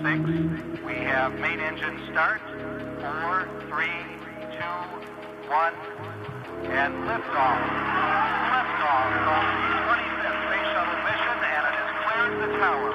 6. We have main engine start. 4, 3, 2, 1, and liftoff. Liftoff of the 25th Space Shuttle mission, and it has cleared the tower.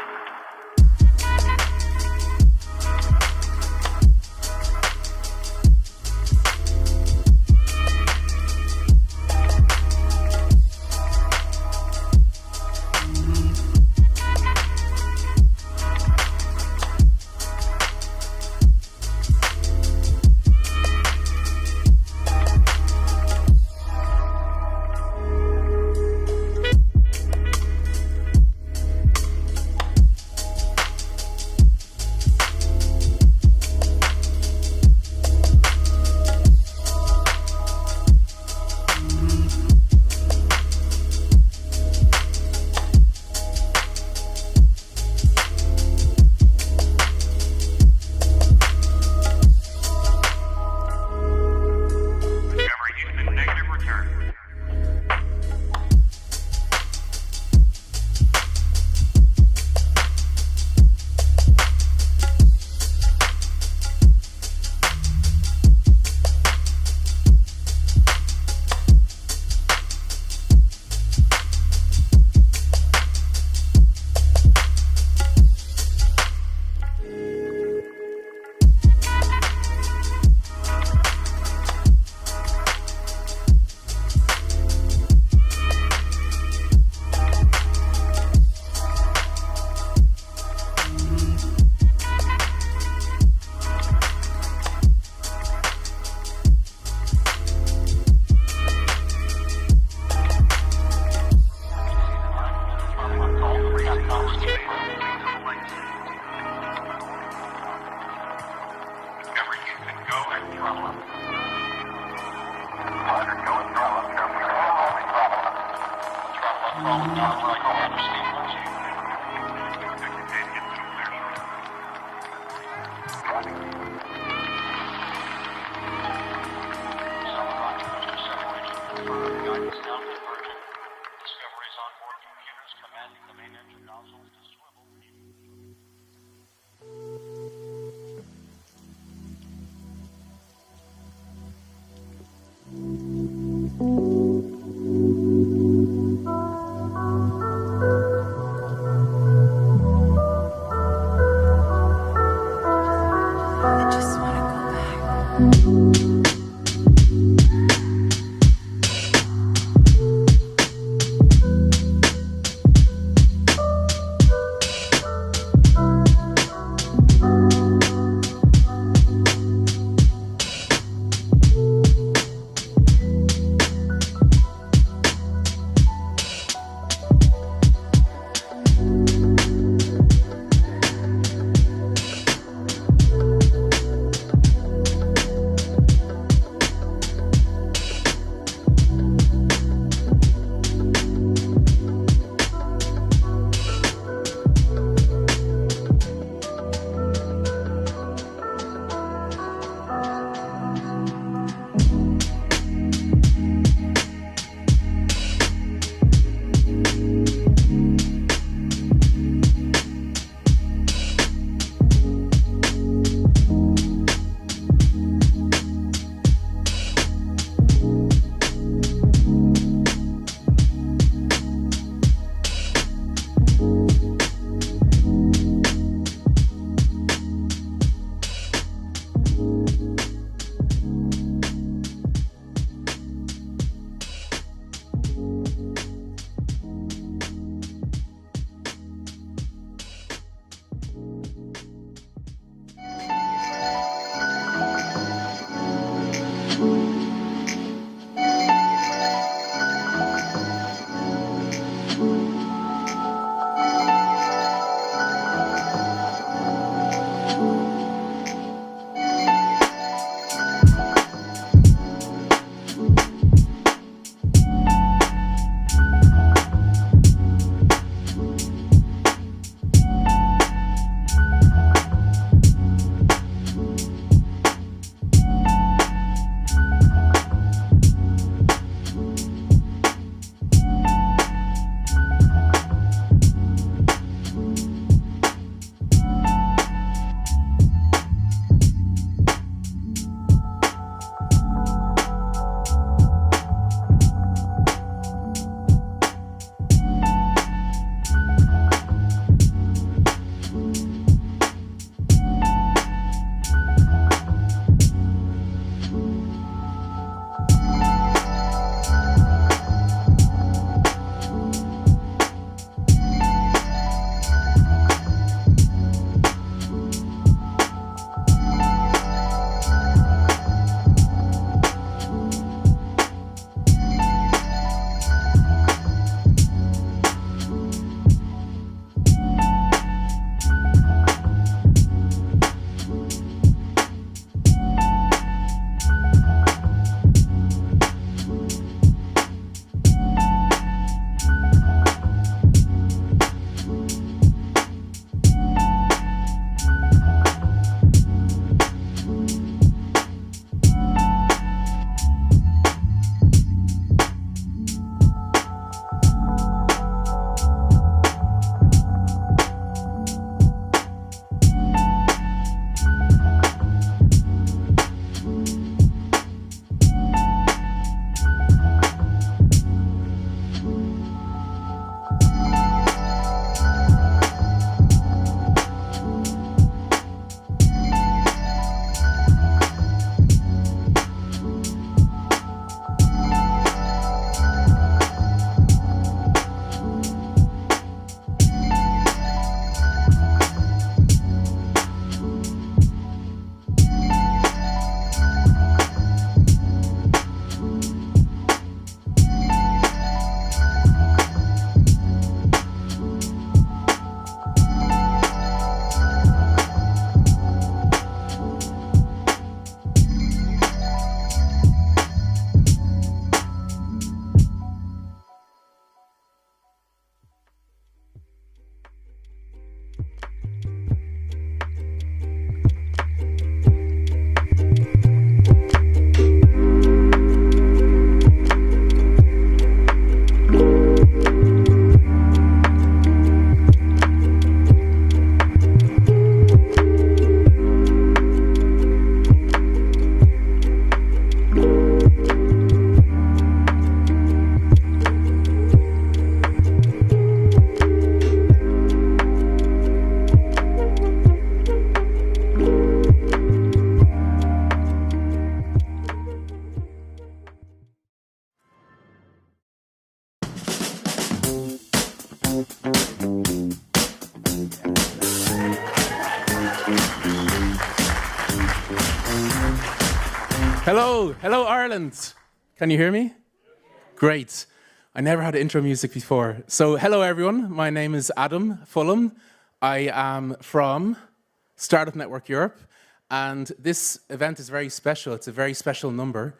Hello Ireland. Can you hear me? Great. I never had intro music before. So hello everyone, my name is Adam Fulham. I am from Startup Network Europe, and this event is very special. It's a very special number.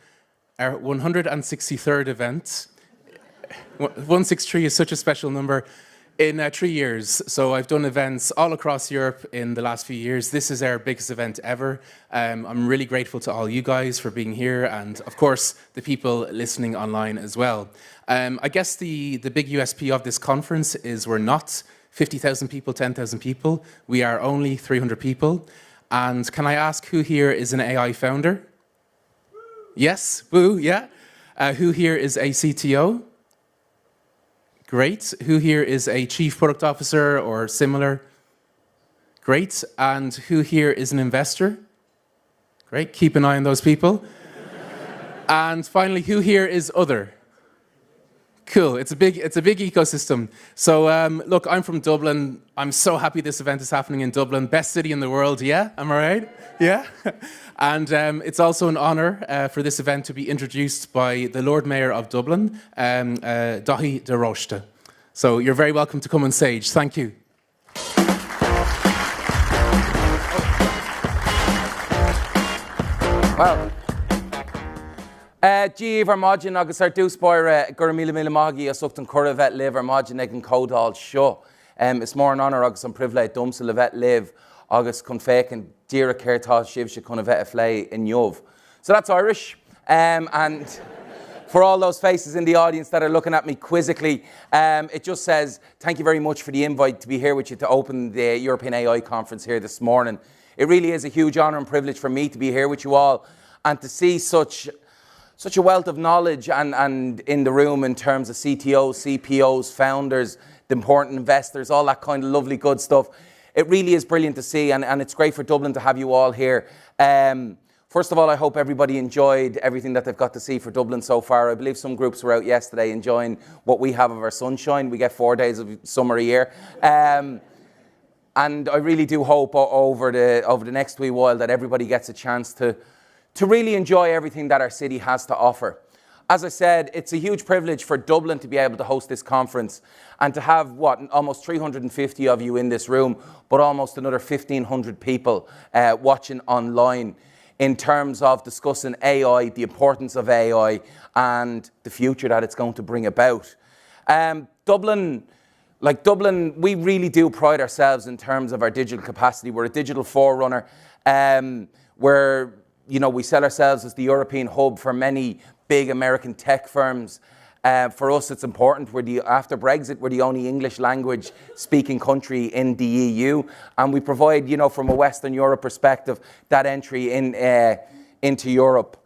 Our 163rd event. 163 is such a special number. In 3 years, so I've done events all across Europe in the last few years. This is our biggest event ever. I'm really grateful to all you guys for being here, and of course, the people listening online as well. I guess the big USP of this conference is we're not 50,000 people, 10,000 people. We are only 300 people. And can I ask who here is an AI founder? Yes, woo, yeah. Who here is a CTO? Great. Who here is a chief product officer or similar? Great. And who here is an investor? Great. Keep an eye on those people. And finally, who here is other? Cool. It's a big ecosystem. So look, I'm from Dublin. I'm so happy this event is happening in Dublin. Best city in the world, yeah? Am I right? Yeah? And it's also an honour for this event to be introduced by the Lord Mayor of Dublin, Daithí de Róiste. So you're very welcome to come on stage. Thank you. Well, Geevar Modgin agus ar dúspóir gur míle mágaí a sucht an cura bheith live ar Modgin ag an códáil seo. It's more an honour agus an privilege domsa le bheith live agus chun fécin díra céirtá sibh se chun a bheith a phlé in Jobh. So that's Irish. And for all those faces in the audience that are looking at me quizzically, it just says, thank you very much for the invite to be here with you to open the European AI conference here this morning. It really is a huge honour and privilege for me to be here with you all and to see such a wealth of knowledge and in the room in terms of CTOs, CPOs, founders, the important investors, all that kind of lovely good stuff. It really is brilliant to see, and it's great for Dublin to have you all here. First of all, I hope everybody enjoyed everything that they've got to see for Dublin so far. I believe some groups were out yesterday enjoying what we have of our sunshine. We get 4 days of summer a year. And I really do hope over the next wee while that everybody gets a chance to really enjoy everything that our city has to offer. As I said, it's a huge privilege for Dublin to be able to host this conference and to have, almost 350 of you in this room, but almost another 1,500 people watching online in terms of discussing AI, the importance of AI, and the future that it's going to bring about. Dublin, we really do pride ourselves in terms of our digital capacity. We're a digital forerunner. We sell ourselves as the European hub for many big American tech firms. For us, it's important. After Brexit, we're the only English language speaking country in the EU. And we provide, from a Western Europe perspective, that entry into Europe.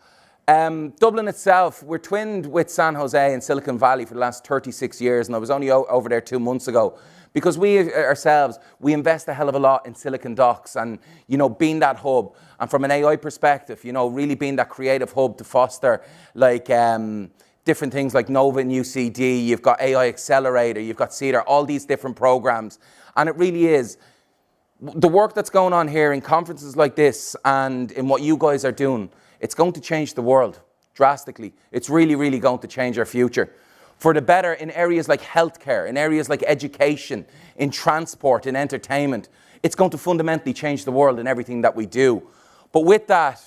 Dublin itself, we're twinned with San Jose and Silicon Valley for the last 36 years. And I was only over there 2 months ago. Because we invest a hell of a lot in Silicon Docs and, being that hub. And from an AI perspective, really being that creative hub to foster different things like Nova and UCD. You've got AI Accelerator, you've got CEDAR, all these different programs. And it really is the work that's going on here in conferences like this and in what you guys are doing. It's going to change the world drastically. It's really, really going to change our future for the better in areas like healthcare, in areas like education, in transport, in entertainment. It's going to fundamentally change the world in everything that we do. But with that,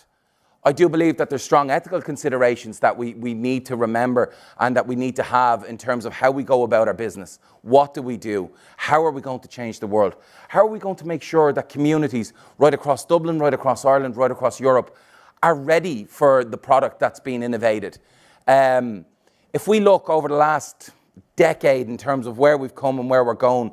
I do believe that there's strong ethical considerations that we need to remember and that we need to have in terms of how we go about our business. What do we do? How are we going to change the world? How are we going to make sure that communities right across Dublin, right across Ireland, right across Europe are ready for the product that's being innovated? If we look over the last decade in terms of where we've come and where we're going,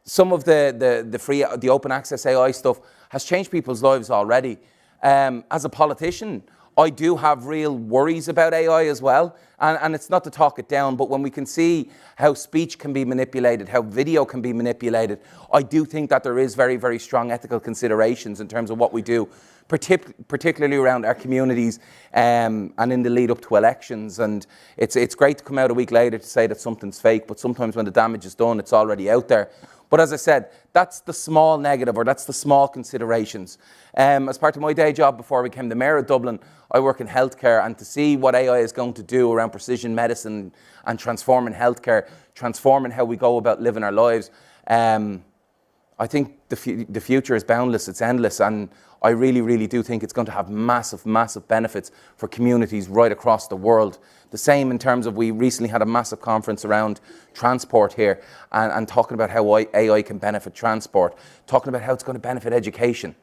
some of the open access AI stuff has changed people's lives already. As a politician, I do have real worries about AI as well. And it's not to talk it down, but when we can see how speech can be manipulated, how video can be manipulated, I do think that there is very, very strong ethical considerations in terms of what we do, particularly around our communities and in the lead up to elections. And it's great to come out a week later to say that something's fake, but sometimes when the damage is done, it's already out there. But as I said, that's the small negative, or that's the small considerations. As part of my day job before I became the mayor of Dublin, I work in healthcare, and to see what AI is going to do around precision medicine and transforming healthcare, transforming how we go about living our lives, I think the future is boundless, it's endless, and I really, really do think it's going to have massive, massive benefits for communities right across the world. The same in terms of, we recently had a massive conference around transport here, and talking about how AI can benefit transport, talking about how it's going to benefit education.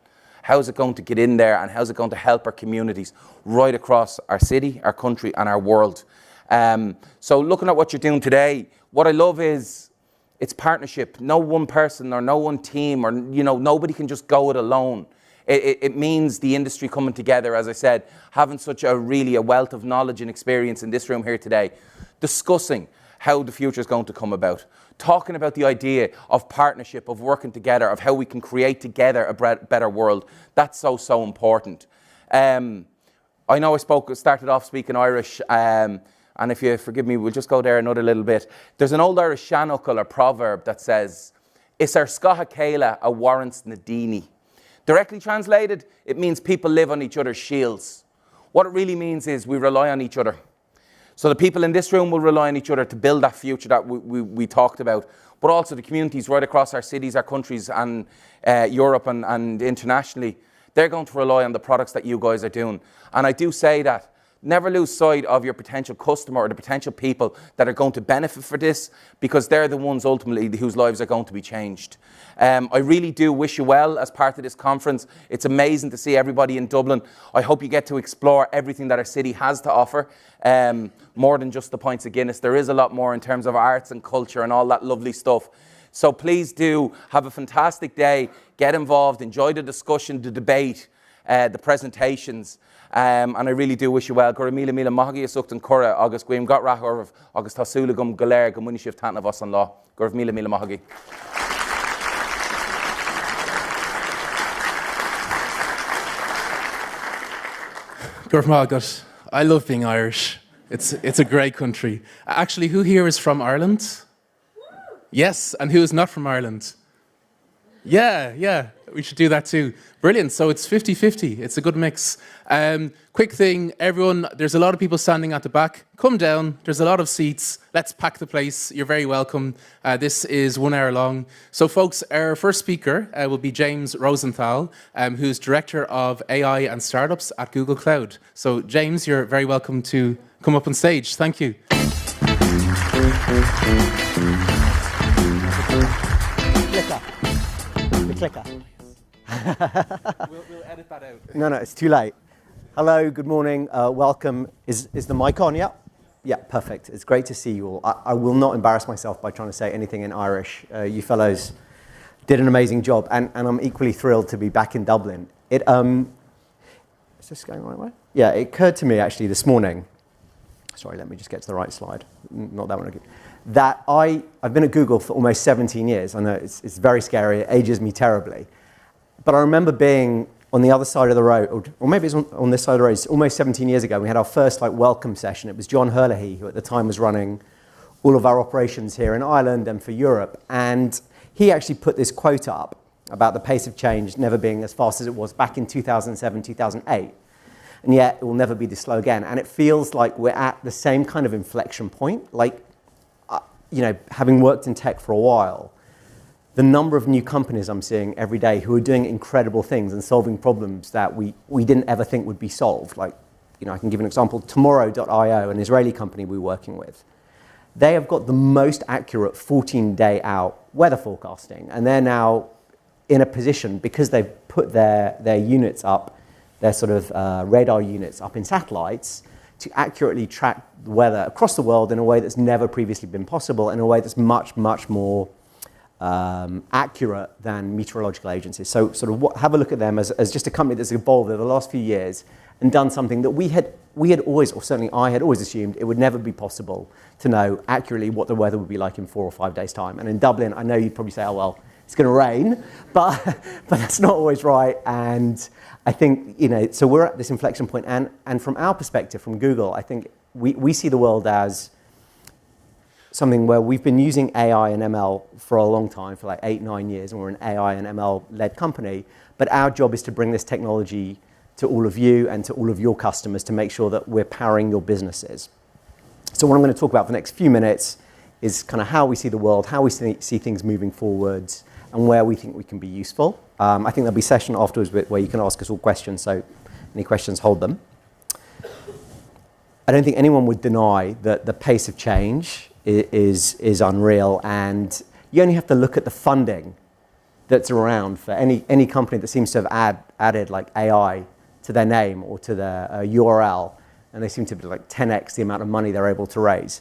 How is it going to get in there, and how is it going to help our communities right across our city, our country, and our world? So looking at what you're doing today, what I love is it's partnership. No one person or no one team, or nobody can just go it alone. It means the industry coming together, as I said, having such a wealth of knowledge and experience in this room here today, discussing how the future is going to come about, talking about the idea of partnership, of working together, of how we can create together a better world. That's so important. I know I started off speaking Irish, and if you forgive me, we'll just go there another little bit. There's an old Irish shanachal or proverb that says, "Is ar scaha céile a warrants na daoine." Directly translated, it means people live on each other's shields. What it really means is we rely on each other. So the people in this room will rely on each other to build that future that we talked about, but also the communities right across our cities, our countries, and Europe and internationally. They're going to rely on the products that you guys are doing. And I do say that, never lose sight of your potential customer or the potential people that are going to benefit for this, because they're the ones ultimately whose lives are going to be changed. I really do wish you well as part of this conference. It's amazing to see everybody in Dublin. I hope you get to explore everything that our city has to offer, more than just the pints of Guinness. There is a lot more in terms of arts and culture and all that lovely stuff. So please do have a fantastic day, get involved, enjoy the discussion, the debate, the presentations. And I really do wish you well. Gura mila mila mahagi asuktan cora agus gwim got rahorv agus tasula gum galer gum winishif tantna vos an law. Gura mila mila mahagi. Gura magat. I love being Irish. It's a great country. Actually, who here is from Ireland? Yes, and who is not from Ireland? Yeah, we should do that too. Brilliant, so it's 50-50, it's a good mix. Quick thing, everyone, there's a lot of people standing at the back. Come down, there's a lot of seats. Let's pack the place, you're very welcome. This is 1 hour long. So folks, our first speaker will be James Rosenthal, who's Director of AI and Startups at Google Cloud. So James, you're very welcome to come up on stage. Thank you. Clicker. We'll edit that out. No, it's too late. Hello, good morning, welcome. Is the mic on? Yeah, perfect. It's great to see you all. I will not embarrass myself by trying to say anything in Irish. You fellows did an amazing job, and I'm equally thrilled to be back in Dublin. Is this going the right way? Yeah, it occurred to me actually this morning. Sorry, let me just get to the right slide. Not that one again. That I've been at Google for almost 17 years. I know it's very scary, it ages me terribly. But I remember being on the other side of the road, or maybe it's on this side of the road, it's almost 17 years ago. We had our first welcome session. It was John Herlihy, who at the time was running all of our operations here in Ireland and for Europe. And he actually put this quote up about the pace of change never being as fast as it was back in 2007, 2008. And yet it will never be this slow again. And it feels like we're at the same kind of inflection point. Having worked in tech for a while, the number of new companies I'm seeing every day who are doing incredible things and solving problems that we didn't ever think would be solved. I can give an example. Tomorrow.io, an Israeli company we're working with, they have got the most accurate 14-day out weather forecasting. And they're now in a position, because they've put their units up, their sort of radar units up in satellites, to accurately track the weather across the world in a way that's never previously been possible, in a way that's much, much more accurate than meteorological agencies. So have a look at them as just a company that's evolved over the last few years and done something that we had always, or certainly I had always assumed it would never be possible to know accurately what the weather would be like in 4 or 5 days' time. And in Dublin, I know you'd probably say, oh, well, it's going to rain, but that's not always right. And I think, so we're at this inflection point. And from our perspective, from Google, I think we see the world as something where we've been using AI and ML for a long time, for like 8-9 years, and we're an AI and ML-led company. But our job is to bring this technology to all of you and to all of your customers to make sure that we're powering your businesses. So what I'm going to talk about for the next few minutes is kind of how we see the world, how we see things moving forwards, and where we think we can be useful. I think there'll be a session afterwards where you can ask us all questions, so any questions, hold them. I don't think anyone would deny that the pace of change is unreal, and you only have to look at the funding that's around for any company that seems to have added like AI to their name or to their URL, and they seem to be like 10x the amount of money they're able to raise.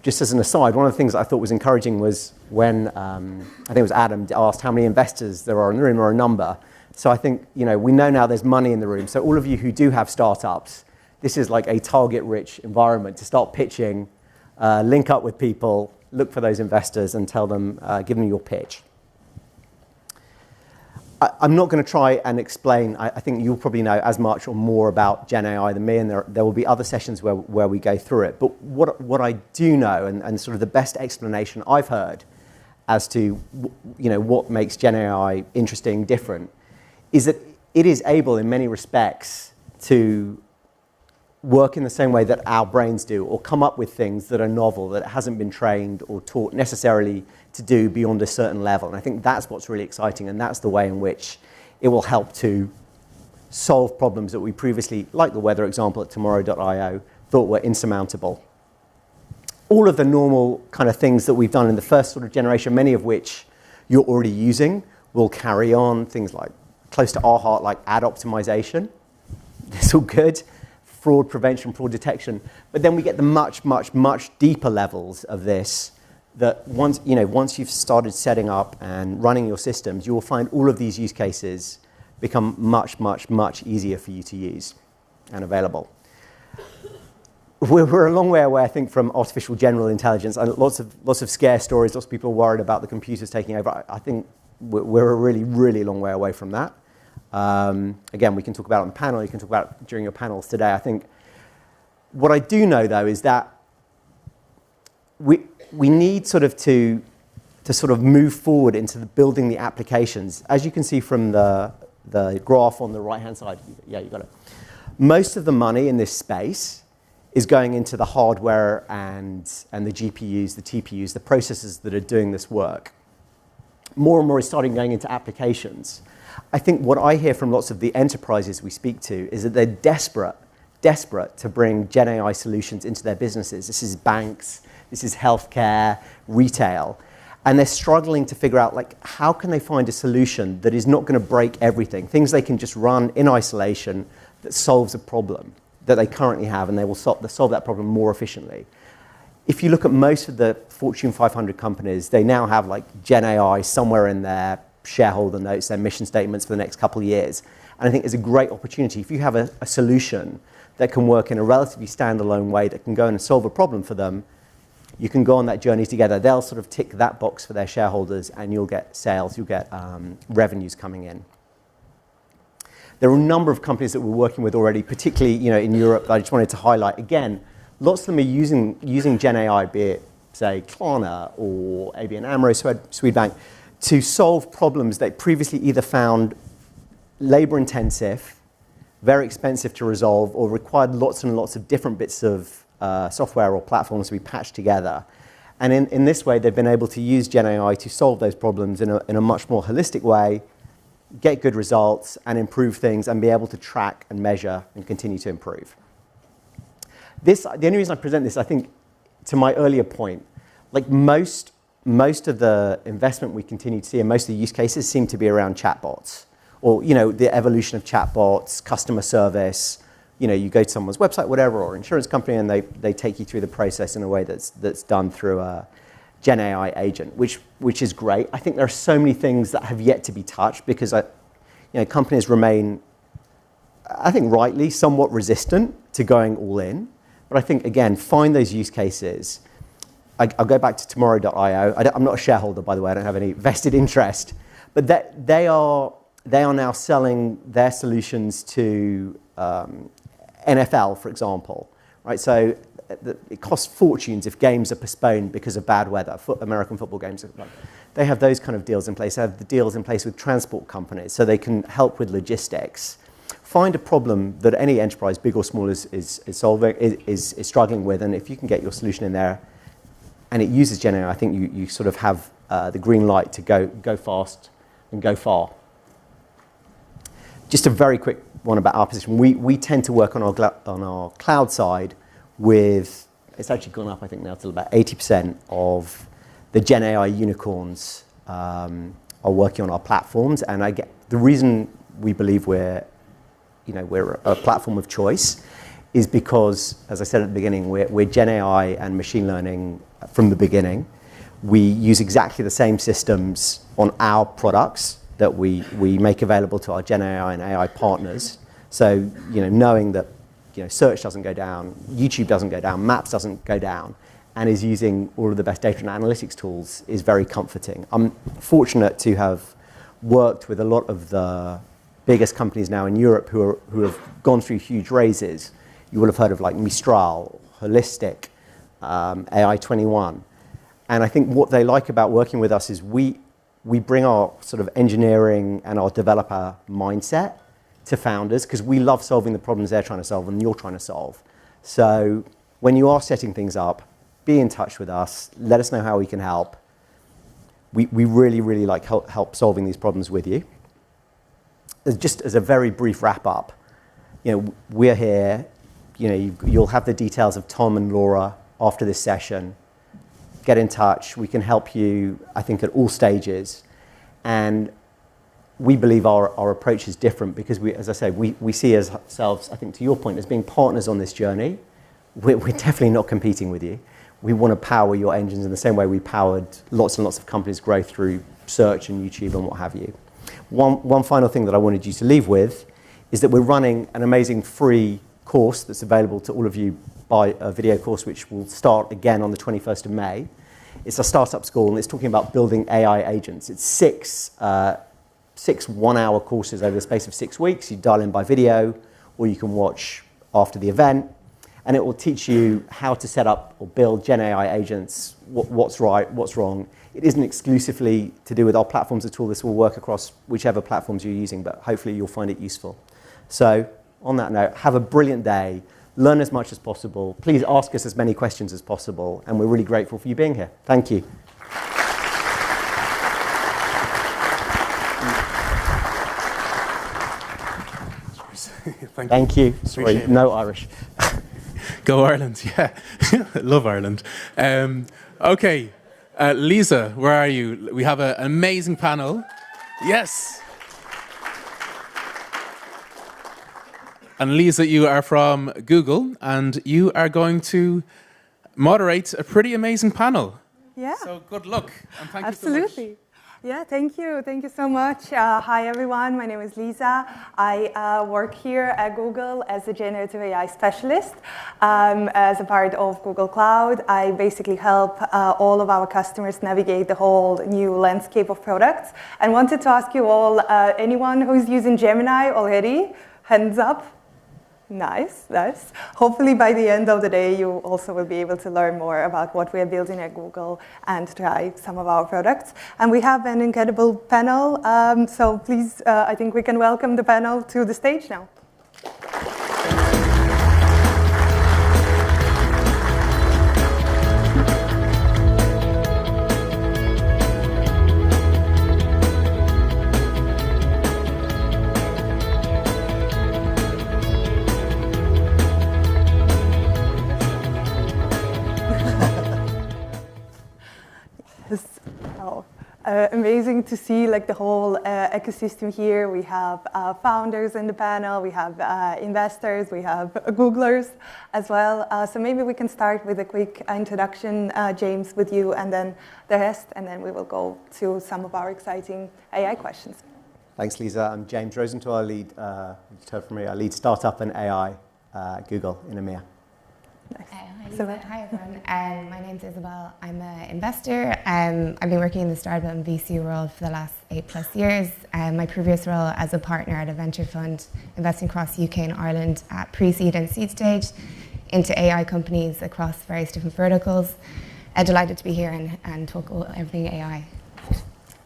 Just as an aside, one of the things I thought was encouraging was when, I think it was Adam asked how many investors there are in the room, or a number. So I think, we know now there's money in the room. So all of you who do have startups, this is like a target-rich environment to start pitching, link up with people, look for those investors and tell them, give them your pitch. I'm not going to try and explain. I think you'll probably know as much or more about Gen AI than me, and there will be other sessions where we go through it. But what I do know, and sort of the best explanation I've heard as to what makes Gen AI interesting, different, is that it is able in many respects to work in the same way that our brains do, or come up with things that are novel, that it hasn't been trained or taught necessarily to do beyond a certain level. And I think that's what's really exciting, and that's the way in which it will help to solve problems that we previously, like the weather example at tomorrow.io, thought were insurmountable. All of the normal kind of things that we've done in the first sort of generation, many of which you're already using, will carry on. Things like, close to our heart, like ad optimization. It's all good. Fraud prevention, fraud detection. But then we get the much, much, much deeper levels of this that once you've started setting up and running your systems, you will find all of these use cases become much, much, much easier for you to use and available. We're a long way away, I think, from artificial general intelligence, and lots of scare stories. Lots of people are worried about the computers taking over. I think we're a really, really long way away from that. Again, we can talk about it on the panel. You can talk about it during your panels today. I think what I do know, though, is that we need sort of to sort of move forward into building the applications. As you can see from the graph on the right-hand side, yeah, you got it. Most of the money in this space is going into the hardware and the GPUs, the TPUs, the processors that are doing this work. More and more is starting going into applications. I think what I hear from lots of the enterprises we speak to is that they're desperate to bring Gen AI solutions into their businesses. This is banks, this is healthcare, retail, and they're struggling to figure out, like, how can they find a solution that is not going to break everything, things they can just run in isolation that solves a problem that they currently have, and they will solve that problem more efficiently. If you look at most of the Fortune 500 companies, they now have like Gen AI somewhere in their shareholder notes, their mission statements for the next couple of years. And I think it's a great opportunity. If you have a solution that can work in a relatively standalone way, that can go and solve a problem for them, you can go on that journey together. They'll sort of tick that box for their shareholders, and you'll get sales, you'll get revenues coming in. There are a number of companies that we're working with already, particularly in Europe, that I just wanted to highlight. Again, lots of them are using Gen AI, be it, say, Klarna or ABN AMRO, Swedbank, to solve problems they previously either found labor-intensive, very expensive to resolve, or required lots and lots of different bits of software or platforms to be patched together. And in this way, they've been able to use Gen AI to solve those problems in a much more holistic way, get good results, and improve things, and be able to track and measure and continue to improve. The only reason I present this, I think, to my earlier point, like most of the investment we continue to see and most of the use cases seem to be around chatbots, or the evolution of chatbots, customer service. You go to someone's website, whatever, or insurance company, and they take you through the process in a way that's done through a Gen AI agent, which is great. I think there are so many things that have yet to be touched because companies remain, I think rightly, somewhat resistant to going all in. But I think, again, find those use cases. I'll go back to tomorrow.io. I'm not a shareholder, by the way. I don't have any vested interest. But they are now selling their solutions to NFL, for example. Right? So it costs fortunes if games are postponed because of bad weather. American football games, they have those kind of deals in place. They have the deals in place with transport companies so they can help with logistics. Find a problem that any enterprise, big or small, is struggling with, and if you can get your solution in there and it uses Gen AI, I think you sort of have the green light to go fast and go far. Just a very quick one about our position. We tend to work on our cloud side with, it's actually gone up, I think, now to about 80% of the Gen AI unicorns are working on our platforms. And the reason we believe we're a platform of choice is because, as I said at the beginning, we're Gen AI and machine learning from the beginning. We use exactly the same systems on our products that we make available to our Gen AI and AI partners. So, knowing that, search doesn't go down, YouTube doesn't go down, Maps doesn't go down, and is using all of the best data and analytics tools is very comforting. I'm fortunate to have worked with a lot of the biggest companies now in Europe who have gone through huge raises. You will have heard of like Mistral, Holistic, AI21. And I think what they like about working with us is we bring our sort of engineering and our developer mindset to founders because we love solving the problems they're trying to solve and you're trying to solve. So when you are setting things up, be in touch with us. Let us know how we can help. We really, really like help solving these problems with you. Just as a very brief wrap up, we're here. You'll have the details of Tom and Laura after this session. Get in touch. We can help you, I think, at all stages. And we believe our approach is different because as I say, we see ourselves, I think to your point, as being partners on this journey. We're definitely not competing with you. We want to power your engines in the same way we powered lots and lots of companies' growth through search and YouTube and what have you. One final thing that I wanted you to leave with is that we're running an amazing free course that's available to all of you by a video course which will start again on the 21st of May. It's a startup school and it's talking about building AI agents. It's six 1-hour courses over the space of 6 weeks. You dial in by video or you can watch after the event. And it will teach you how to set up or build Gen AI agents, what's right, what's wrong. It isn't exclusively to do with our platforms at all. This will work across whichever platforms you're using, but hopefully you'll find it useful. So on that note, have a brilliant day. Learn as much as possible. Please ask us as many questions as possible. And we're really grateful for you being here. Thank you. Thank you. Sorry, no Irish. Go Ireland, yeah. Love Ireland. Okay, Lisa, where are you? We have an amazing panel. Yes. And Lisa, you are from Google, and you are going to moderate a pretty amazing panel. Yeah. So good luck, and thank you so much. Absolutely. Yeah, thank you. Thank you so much. Hi, everyone. My name is Lisa. I work here at Google as a generative AI specialist. As a part of Google Cloud, I basically help all of our customers navigate the whole new landscape of products. And wanted to ask you all, anyone who's using Gemini already, hands up. Nice, nice. Hopefully by the end of the day, you also will be able to learn more about what we are building at Google and try some of our products. And we have an incredible panel, so please, I think we can welcome the panel to the stage now. Amazing to see like the whole ecosystem here. We have founders in the panel, we have investors, we have Googlers as well. So maybe we can start with a quick introduction, James, with you, and then the rest, and then we will go to some of our exciting AI questions. Thanks, Lisa. I'm James Rosenthal. I lead startup and AI at Google in EMEA. Nice. Hi everyone, my name's Isabelle. I'm an investor. I've been working in the startup and VC world for the last 8+ years. My previous role as a partner at a venture fund investing across UK and Ireland at pre-seed and seed stage into AI companies across various different verticals. Delighted to be here and talk all, everything AI.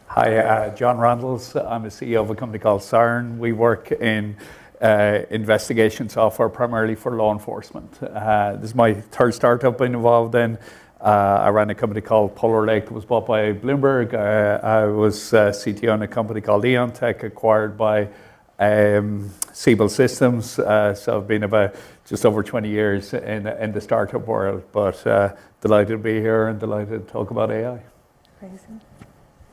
Hi, John Randles. I'm a CEO of a company called Siren. We work in investigation software primarily for law enforcement. This is my third startup I've been involved in. I ran a company called Polar Lake that was bought by Bloomberg. I was CTO in a company called Eon Tech, acquired by Siebel Systems. So I've been about just over 20 years in the startup world, but delighted to be here and delighted to talk about AI. Crazy.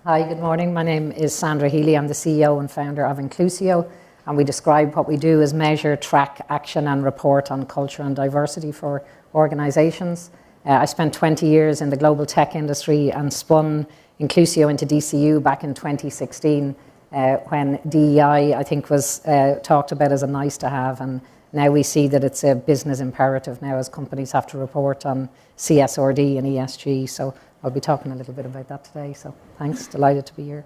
Hi, good morning. My name is Sandra Healy. I'm the CEO and founder of Inclusio, and we describe what we do as measure, track, action and report on culture and diversity for organisations. I spent 20 years in the global tech industry and spun Inclusio into DCU back in 2016 when DEI, I think, was talked about as a nice to have, and now we see that it's a business imperative now as companies have to report on CSRD and ESG. So I'll be talking a little bit about that today. So thanks, delighted to be here.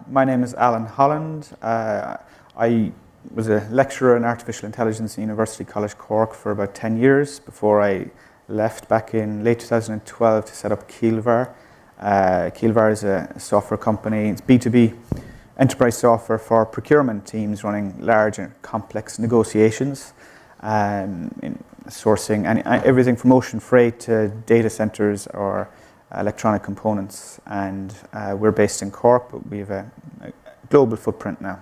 My name is Alan Holland. I was a lecturer in artificial intelligence at University College Cork for about 10 years before I left back in late 2012 to set up Keelvar. Keelvar is a software company. It's B2B enterprise software for procurement teams running large and complex negotiations, in sourcing everything from ocean freight to data centers or electronic components. And we're based in Cork, but we have a global footprint now.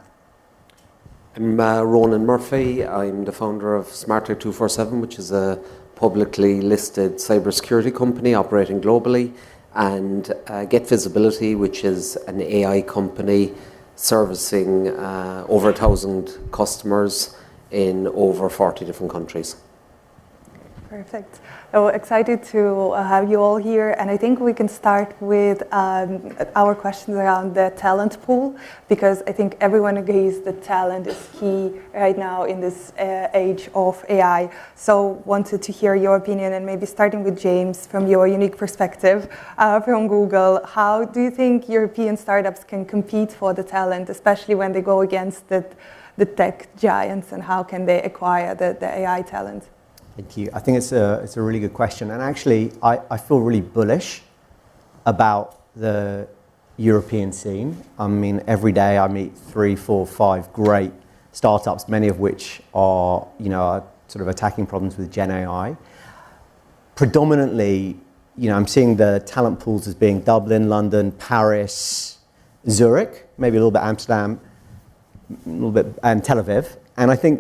I'm Ronan Murphy. I'm the founder of Smarter 247, which is a publicly listed cybersecurity company operating globally, and Getvisibility, which is an AI company servicing over 1,000 customers in over 40 different countries. Perfect. So excited to have you all here, and I think we can start with our questions around the talent pool, because I think everyone agrees that talent is key right now in this age of AI. So wanted to hear your opinion, and maybe starting with James, from your unique perspective from Google, how do you think European startups can compete for the talent, especially when they go against the tech giants, and how can they acquire the AI talent? Thank you. I think it's a really good question. And actually, I feel really bullish about the European scene. I mean, every day I meet 3, 4, 5 great startups, many of which are, are sort of attacking problems with Gen AI. Predominantly, I'm seeing the talent pools as being Dublin, London, Paris, Zurich, maybe a little bit Amsterdam, a little bit, and Tel Aviv. And I think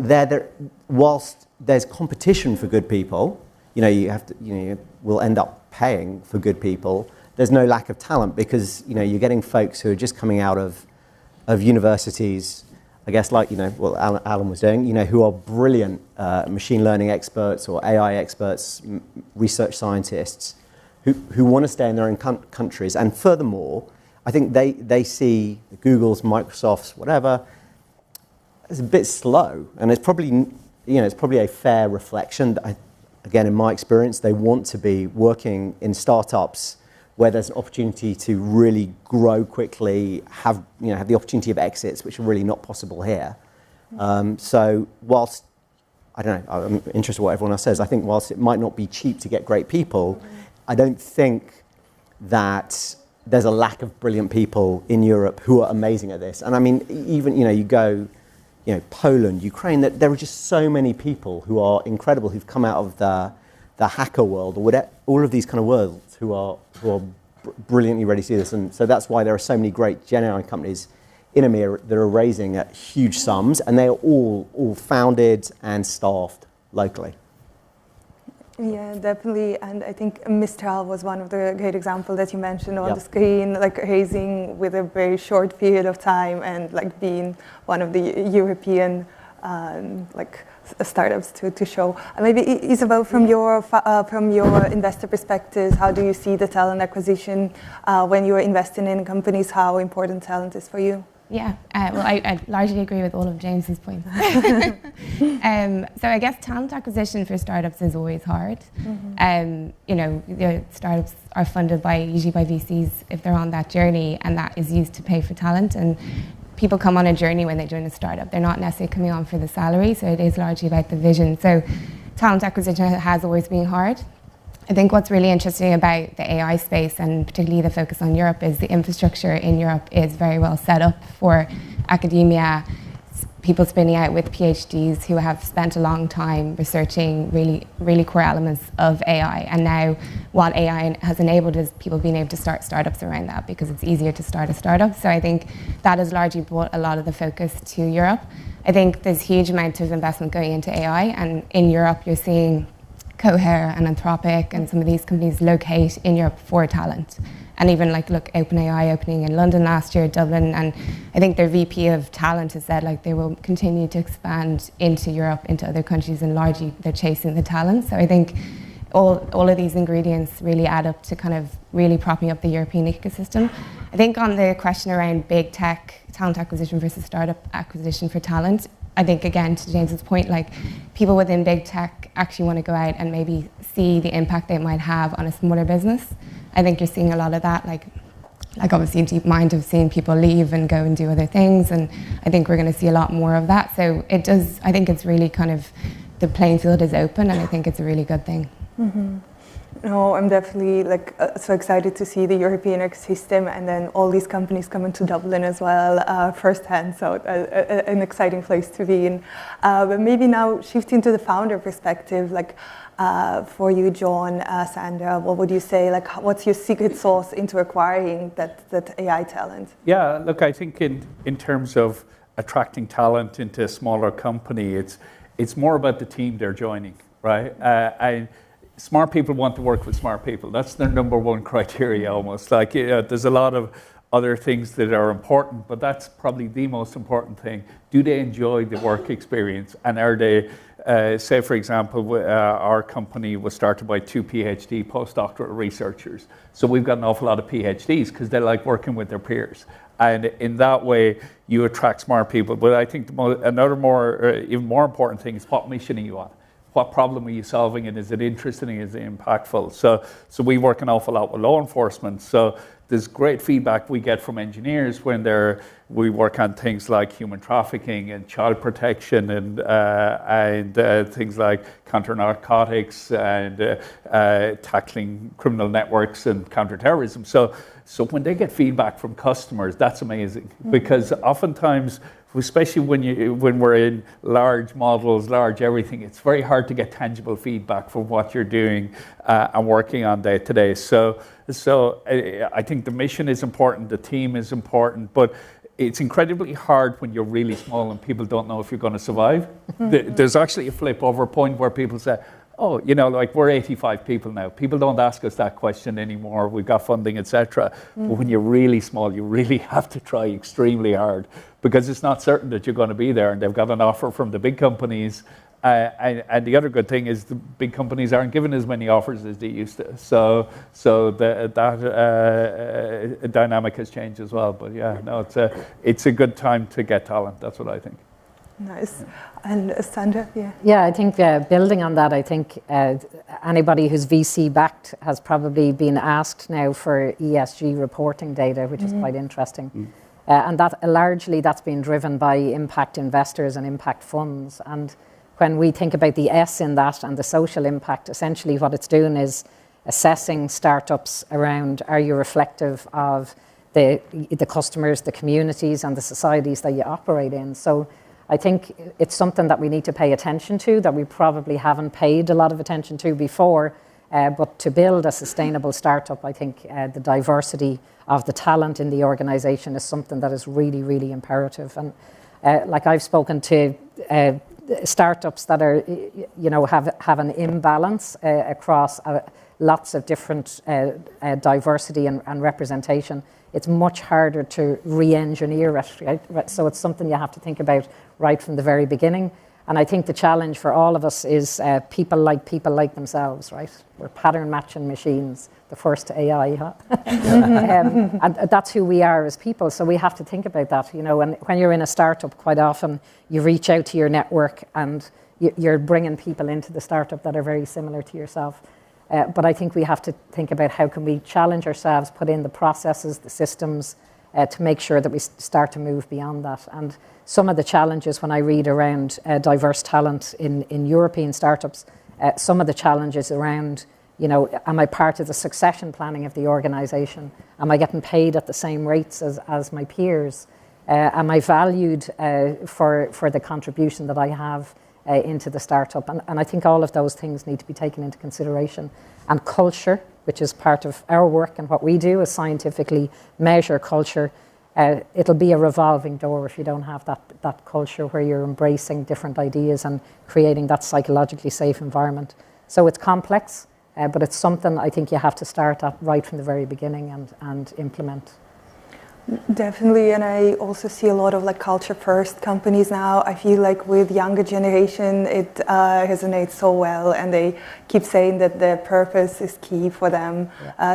whilst there's competition for good people, you have to, we'll end up paying for good people. There's no lack of talent because, you're getting folks who are just coming out of universities, I guess, like, what Alan was doing, who are brilliant machine learning experts or AI experts, research scientists, who want to stay in their own countries. And furthermore, I think they see Google's, Microsoft's, whatever, it's a bit slow, and it's probably a fair reflection that, again, in my experience, they want to be working in startups where there's an opportunity to really grow quickly, have the opportunity of exits, which are really not possible here. So whilst, I don't know, I'm interested in what everyone else says, I think whilst it might not be cheap to get great people, I don't think that there's a lack of brilliant people in Europe who are amazing at this. And I mean, even, you go, Poland, Ukraine, that there are just so many people who are incredible, who've come out of the hacker world or whatever, all of these kind of worlds who are brilliantly ready to do this. And so that's why there are so many great Gen AI companies in EMEA that are raising at huge sums, and they are all founded and staffed locally. Yeah, definitely. And I think Mistral was one of the great examples that you mentioned on the screen, like raising with a very short period of time and like being one of the European startups to show. Maybe Isabelle, from your investor perspective, how do you see the talent acquisition when you are investing in companies? How important talent is for you? Yeah, well, I largely agree with all of James's points. So I guess talent acquisition for startups is always hard. Startups are funded usually by VCs if they're on that journey, and that is used to pay for talent. And people come on a journey when they join a startup. They're not necessarily coming on for the salary, so it is largely about the vision. So talent acquisition has always been hard. I think what's really interesting about the AI space, and particularly the focus on Europe, is the infrastructure in Europe is very well set up for academia, people spinning out with PhDs who have spent a long time researching really core elements of AI. And now what AI has enabled is people being able to start startups around that because it's easier to start a startup. So I think that has largely brought a lot of the focus to Europe. I think there's huge amount of investment going into AI, and in Europe you're seeing Cohere and Anthropic and some of these companies locate in Europe for talent. And even like, look, OpenAI opening in London last year, Dublin, and I think their VP of talent has said like they will continue to expand into Europe, into other countries, and largely they're chasing the talent. So I think all of these ingredients really add up to kind of really propping up the European ecosystem. I think on the question around big tech, talent acquisition versus startup acquisition for talent, I think, again, to James's point, like people within big tech actually want to go out and maybe see the impact they might have on a smaller business. I think you're seeing a lot of that, like obviously DeepMind have seen people leave and go and do other things, and I think we're going to see a lot more of that. So I think it's really kind of, the playing field is open, and I think it's a really good thing. Mm-hmm. No, I'm definitely so excited to see the European ecosystem, and then all these companies coming to Dublin as well firsthand. So an exciting place to be in. But maybe now shifting to the founder perspective, for you, John, Sandra, what would you say? What's your secret sauce into acquiring that AI talent? Yeah, look, I think in terms of attracting talent into a smaller company, it's more about the team they're joining, right? Smart people want to work with smart people. That's their number one criteria almost. There's a lot of other things that are important, but that's probably the most important thing. Do they enjoy the work experience? And are they, say for example, our company was started by 2 PhD postdoctoral researchers. So we've got an awful lot of PhDs because they like working with their peers. And in that way, you attract smart people. But I think another even more important thing is, what mission are you on? What problem are you solving, and is it interesting, is it impactful? So we work an awful lot with law enforcement. So there's great feedback we get from engineers when we work on things like human trafficking and child protection and things like counter-narcotics and tackling criminal networks and counter-terrorism. So when they get feedback from customers, that's amazing, because oftentimes, especially when we're in large models, large everything, it's very hard to get tangible feedback from what you're doing and working on day to day. So I think the mission is important, the team is important, but it's incredibly hard when you're really small and people don't know if you're going to survive. There's actually a flip over point where people say, oh, we're 85 people now. People don't ask us that question anymore. We've got funding, etc. But when you're really small, you really have to try extremely hard, because it's not certain that you're going to be there, and they've got an offer from the big companies. And the other good thing is the big companies aren't given as many offers as they used to. So that dynamic has changed as well. But yeah, no, it's a good time to get talent. That's what I think. Nice. And Sandra, yeah. Yeah, I think building on that, I think anybody who's VC backed has probably been asked now for ESG reporting data, which is quite interesting. And that largely that's been driven by impact investors and impact funds. And when we think about the S in that and the social impact, essentially what it's doing is assessing startups around, are you reflective of the customers, the communities and the societies that you operate in? So I think it's something that we need to pay attention to, that we probably haven't paid a lot of attention to before. But to build a sustainable startup, I think the diversity of the talent in the organization is something that is really, really imperative. And I've spoken to startups that are, have an imbalance across lots of different diversity and representation. It's much harder to re-engineer it, right? So it's something you have to think about right from the very beginning. And I think the challenge for all of us is people like themselves, right? We're pattern matching machines, the first AI, huh? And that's who we are as people. So we have to think about that, and when you're in a startup, quite often you reach out to your network and you're bringing people into the startup that are very similar to yourself. But I think we have to think about how can we challenge ourselves, put in the processes, the systems, to make sure that we start to move beyond that. And some of the challenges when I read around diverse talent in European startups, some of the challenges around, am I part of the succession planning of the organisation? Am I getting paid at the same rates as my peers? Am I valued for the contribution that I have into the startup? And I think all of those things need to be taken into consideration. And culture, which is part of our work and what we do, is scientifically measure culture. It'll be a revolving door if you don't have that culture where you're embracing different ideas and creating that psychologically safe environment. So it's complex, but it's something I think you have to start at right from the very beginning and implement. Definitely, and I also see a lot of culture first companies now. I feel like with younger generation it resonates so well, and they keep saying that the purpose is key for them.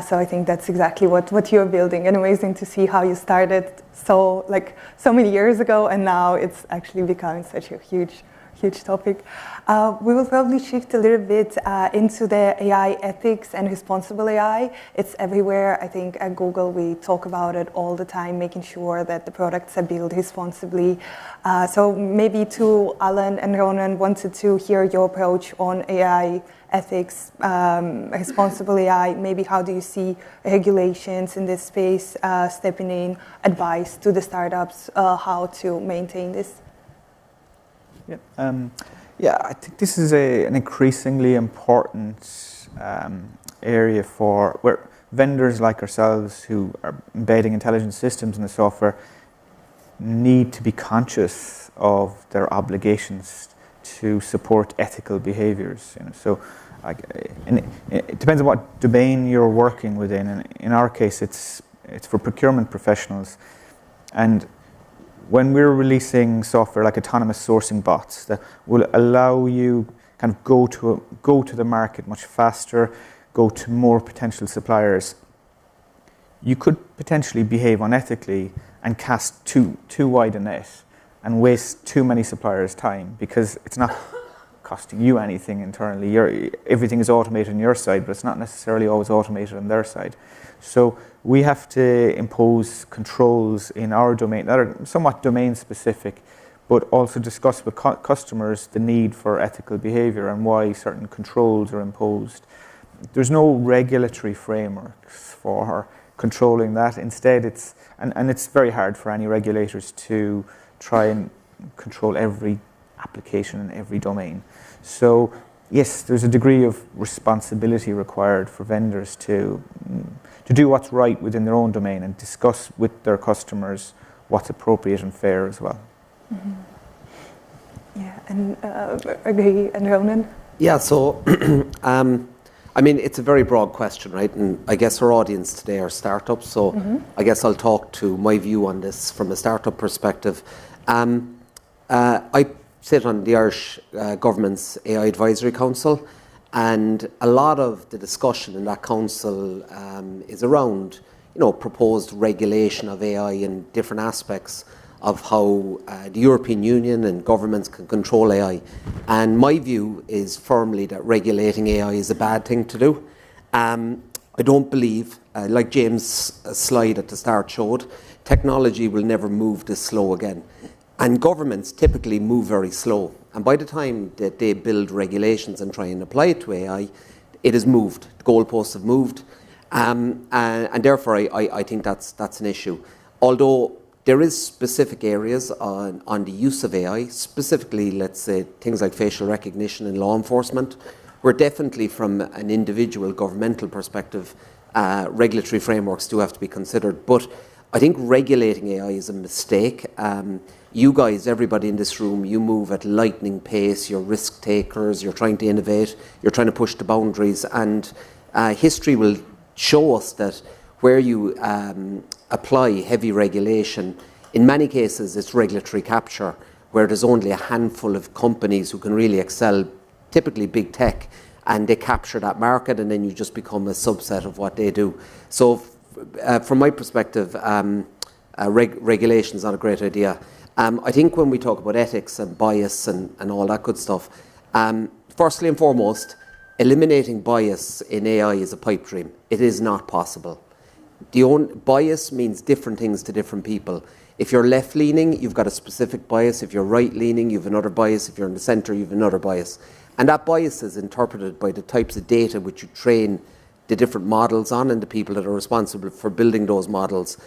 So I think that's exactly what you're building, and amazing to see how you started so many years ago, and now it's actually becoming such a huge topic. We will probably shift a little bit into the AI ethics and responsible AI. It's everywhere. I think at Google we talk about it all the time, making sure that the products are built responsibly. So maybe to Alan and Ronan, wanted to hear your approach on AI ethics, responsible AI. Maybe how do you see regulations in this space stepping in, advice to the startups, how to maintain this? I think this is an increasingly important area where vendors like ourselves who are embedding intelligent systems in the software need to be conscious of their obligations to support ethical behaviors. So it depends on what domain you're working within. And in our case, it's for procurement professionals. And when we're releasing software like autonomous sourcing bots that will allow you kind of go to the market much faster, go to more potential suppliers, you could potentially behave unethically and cast too wide a net and waste too many suppliers' time, because it's not costing you anything internally. Everything is automated on your side, but it's not necessarily always automated on their side. So we have to impose controls in our domain that are somewhat domain specific, but also discuss with customers the need for ethical behavior and why certain controls are imposed. There's no regulatory frameworks for controlling that. Instead, it's very hard for any regulators to try and control every application in every domain. So yes, there's a degree of responsibility required for vendors to do what's right within their own domain and discuss with their customers what's appropriate and fair as well. Mm-hmm. Yeah, and agree, and Ronan? Yeah, so it's a very broad question, right? And I guess our audience today are startups, so I guess I'll talk to my view on this from a startup perspective. I sit on the Irish government's AI Advisory Council, and a lot of the discussion in that council is around, proposed regulation of AI and different aspects of how the European Union and governments can control AI. And my view is firmly that regulating AI is a bad thing to do. I don't believe, like James' slide at the start showed, technology will never move this slow again. And governments typically move very slow. And by the time that they build regulations and try and apply it to AI, it has moved. The goalposts have moved. And therefore, I think that's an issue. Although there is specific areas on the use of AI, specifically, let's say, things like facial recognition in law enforcement, where definitely from an individual governmental perspective, regulatory frameworks do have to be considered. But I think regulating AI is a mistake. You guys, everybody in this room, you move at lightning pace, you're risk takers, you're trying to innovate, you're trying to push the boundaries, and history will show us that where you apply heavy regulation, in many cases it's regulatory capture, where there's only a handful of companies who can really excel, typically big tech, and they capture that market, and then you just become a subset of what they do. So from my perspective, regulation is not a great idea. I think when we talk about ethics and bias and all that good stuff, firstly and foremost, eliminating bias in AI is a pipe dream. It is not possible. Bias means different things to different people. If you're left-leaning, you've got a specific bias. If you're right-leaning, you have another bias. If you're in the centre, you have another bias. And that bias is interpreted by the types of data which you train the different models on and the people that are responsible for building those models.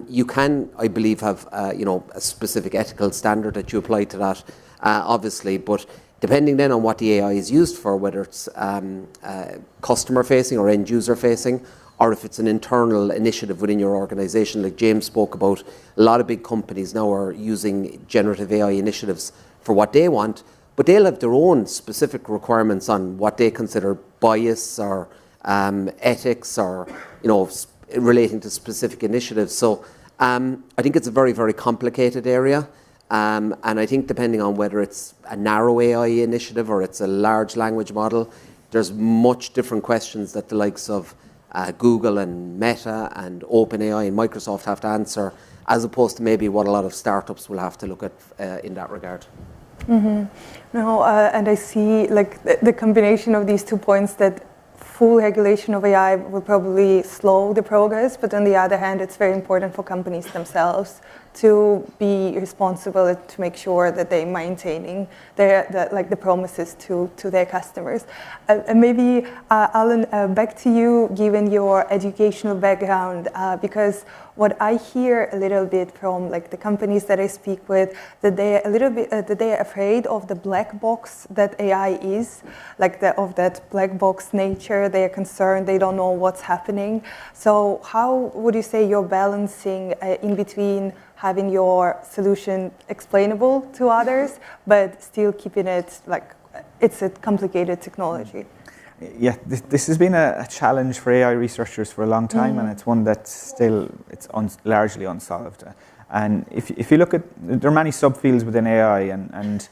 You can, I believe, have a specific ethical standard that you apply to that, obviously, but depending then on what the AI is used for, whether it's customer facing or end user facing, or if it's an internal initiative within your organization, like James spoke about, a lot of big companies now are using generative AI initiatives for what they want, but they'll have their own specific requirements on what they consider bias or ethics or, relating to specific initiatives. So I think it's a very, very complicated area. And I think depending on whether it's a narrow AI initiative or it's a large language model, there's much different questions that the likes of Google and Meta and OpenAI and Microsoft have to answer, as opposed to maybe what a lot of startups will have to look at in that regard. Mm-hmm. No, and I see like the combination of these 2 points, that full regulation of AI will probably slow the progress, but on the other hand, it's very important for companies themselves to be responsible, to make sure that they're maintaining the promises to their customers. And maybe, Alan, back to you, given your educational background, because what I hear a little bit from like the companies that I speak with, that they're a little bit that they're afraid of the black box that AI is, like of that black box nature. They're concerned, they don't know what's happening. So how would you say you're balancing in between having your solution explainable to others, but still keeping it like it's a complicated technology? Yeah, this has been a challenge for AI researchers for a long time, and it's one that's still largely unsolved. And if you look at, there are many subfields within AI, and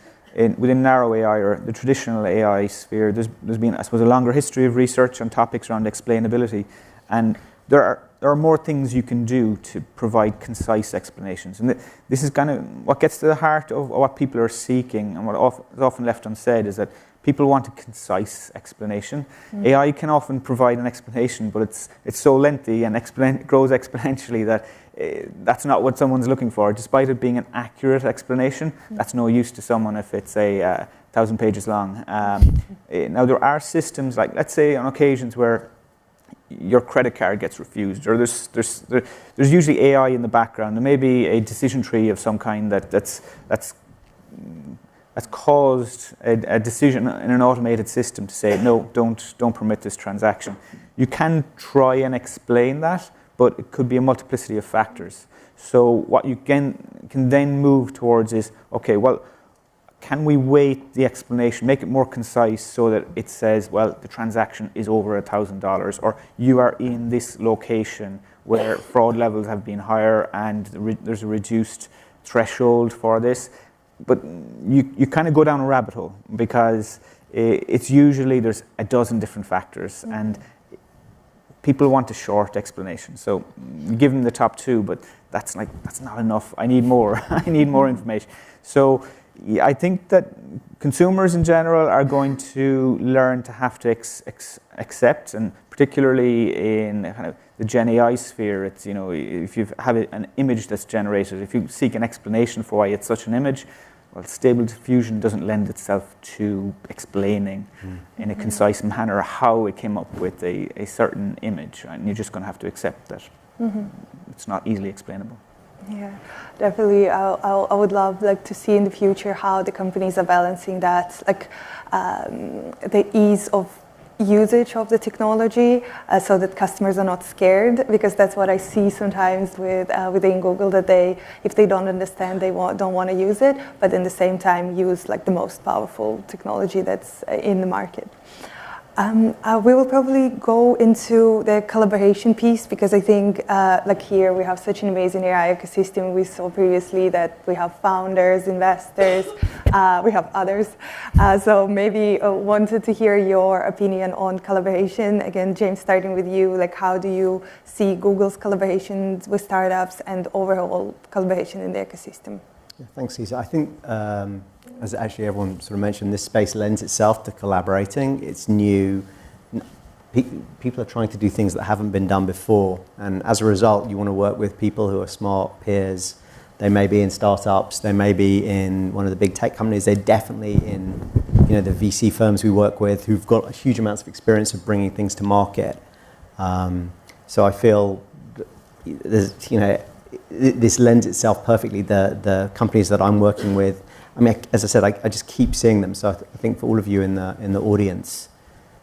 within narrow AI or the traditional AI sphere, there's been, I suppose, a longer history of research on topics around explainability, and there are more things you can do to provide concise explanations. And this is kind of what gets to the heart of what people are seeking, and what is often left unsaid is that people want a concise explanation. AI can often provide an explanation, but it's so lengthy and grows exponentially that that's not what someone's looking for. Despite it being an accurate explanation, that's no use to someone if it's 1,000 pages long. Now, there are systems, like let's say on occasions where your credit card gets refused, or there's usually AI in the background. There may be a decision tree of some kind that's caused a decision in an automated system to say, no, don't permit this transaction. You can try and explain that, but it could be a multiplicity of factors. So what you can then move towards is, okay, well, can we weight the explanation, make it more concise so that it says, well, the transaction is over $1,000, or you are in this location where fraud levels have been higher and there's a reduced threshold for this. But you kind of go down a rabbit hole, because it's usually there's a dozen different factors, and people want a short explanation. So you give them the top 2, but that's not enough. I need more. I need more information. So I think that consumers in general are going to learn to have to accept, and particularly in kind of the Gen AI sphere, it's, if you have an image that's generated, if you seek an explanation for why it's such an image, well, Stable Diffusion doesn't lend itself to explaining in a concise manner how it came up with a certain image, and you're just going to have to accept that it's not easily explainable. Yeah, definitely. I would love to see in the future how the companies are balancing that, the ease of usage of the technology, so that customers are not scared, because that's what I see sometimes within Google, that if they don't understand, they don't want to use it, but in the same time use the most powerful technology that's in the market. We will probably go into the collaboration piece, because I think here we have such an amazing AI ecosystem. We saw previously that we have founders, investors, we have others. So maybe wanted to hear your opinion on collaboration. Again, James, starting with you, how do you see Google's collaborations with startups and overall collaboration in the ecosystem? Yeah, thanks, Lisa. I think, as actually everyone sort of mentioned, this space lends itself to collaborating. It's new. People are trying to do things that haven't been done before. And as a result, you want to work with people who are smart peers. They may be in startups. They may be in one of the big tech companies. They're definitely in the VC firms we work with who've got huge amounts of experience of bringing things to market. So I feel this lends itself perfectly. The companies that I'm working with, I mean, as I said, I just keep seeing them. So I think for all of you in the audience,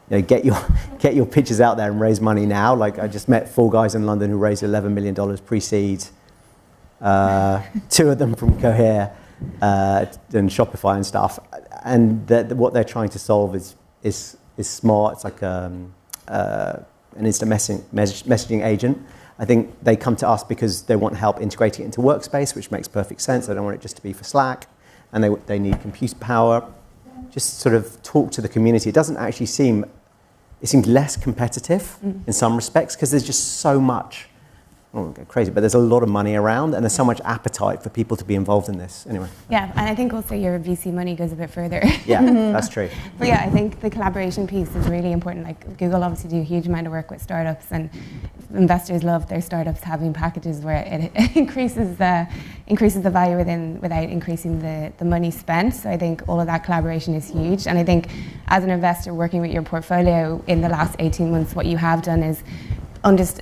get your pitches out there and raise money now. Like I just met 4 guys in London who raised $11 million pre-seed. 2 of them from Cohere and Shopify and stuff. And what they're trying to solve is smart. It's like an instant messaging agent. I think they come to us because they want help integrating it into Workspace, which makes perfect sense. They don't want it just to be for Slack. And they need compute power. Just sort of talk to the community. It doesn't actually seem, it seems less competitive in some respects because there's just so much. I don't want to go crazy, but there's a lot of money around and there's so much appetite for people to be involved in this. Anyway. Yeah, and I think also your VC money goes a bit further. Yeah, that's true. But yeah, I think the collaboration piece is really important. Like Google obviously do a huge amount of work with startups, and investors love their startups having packages where it increases the value without increasing the money spent. So I think all of that collaboration is huge. And I think as an investor working with your portfolio in the last 18 months, what you have done is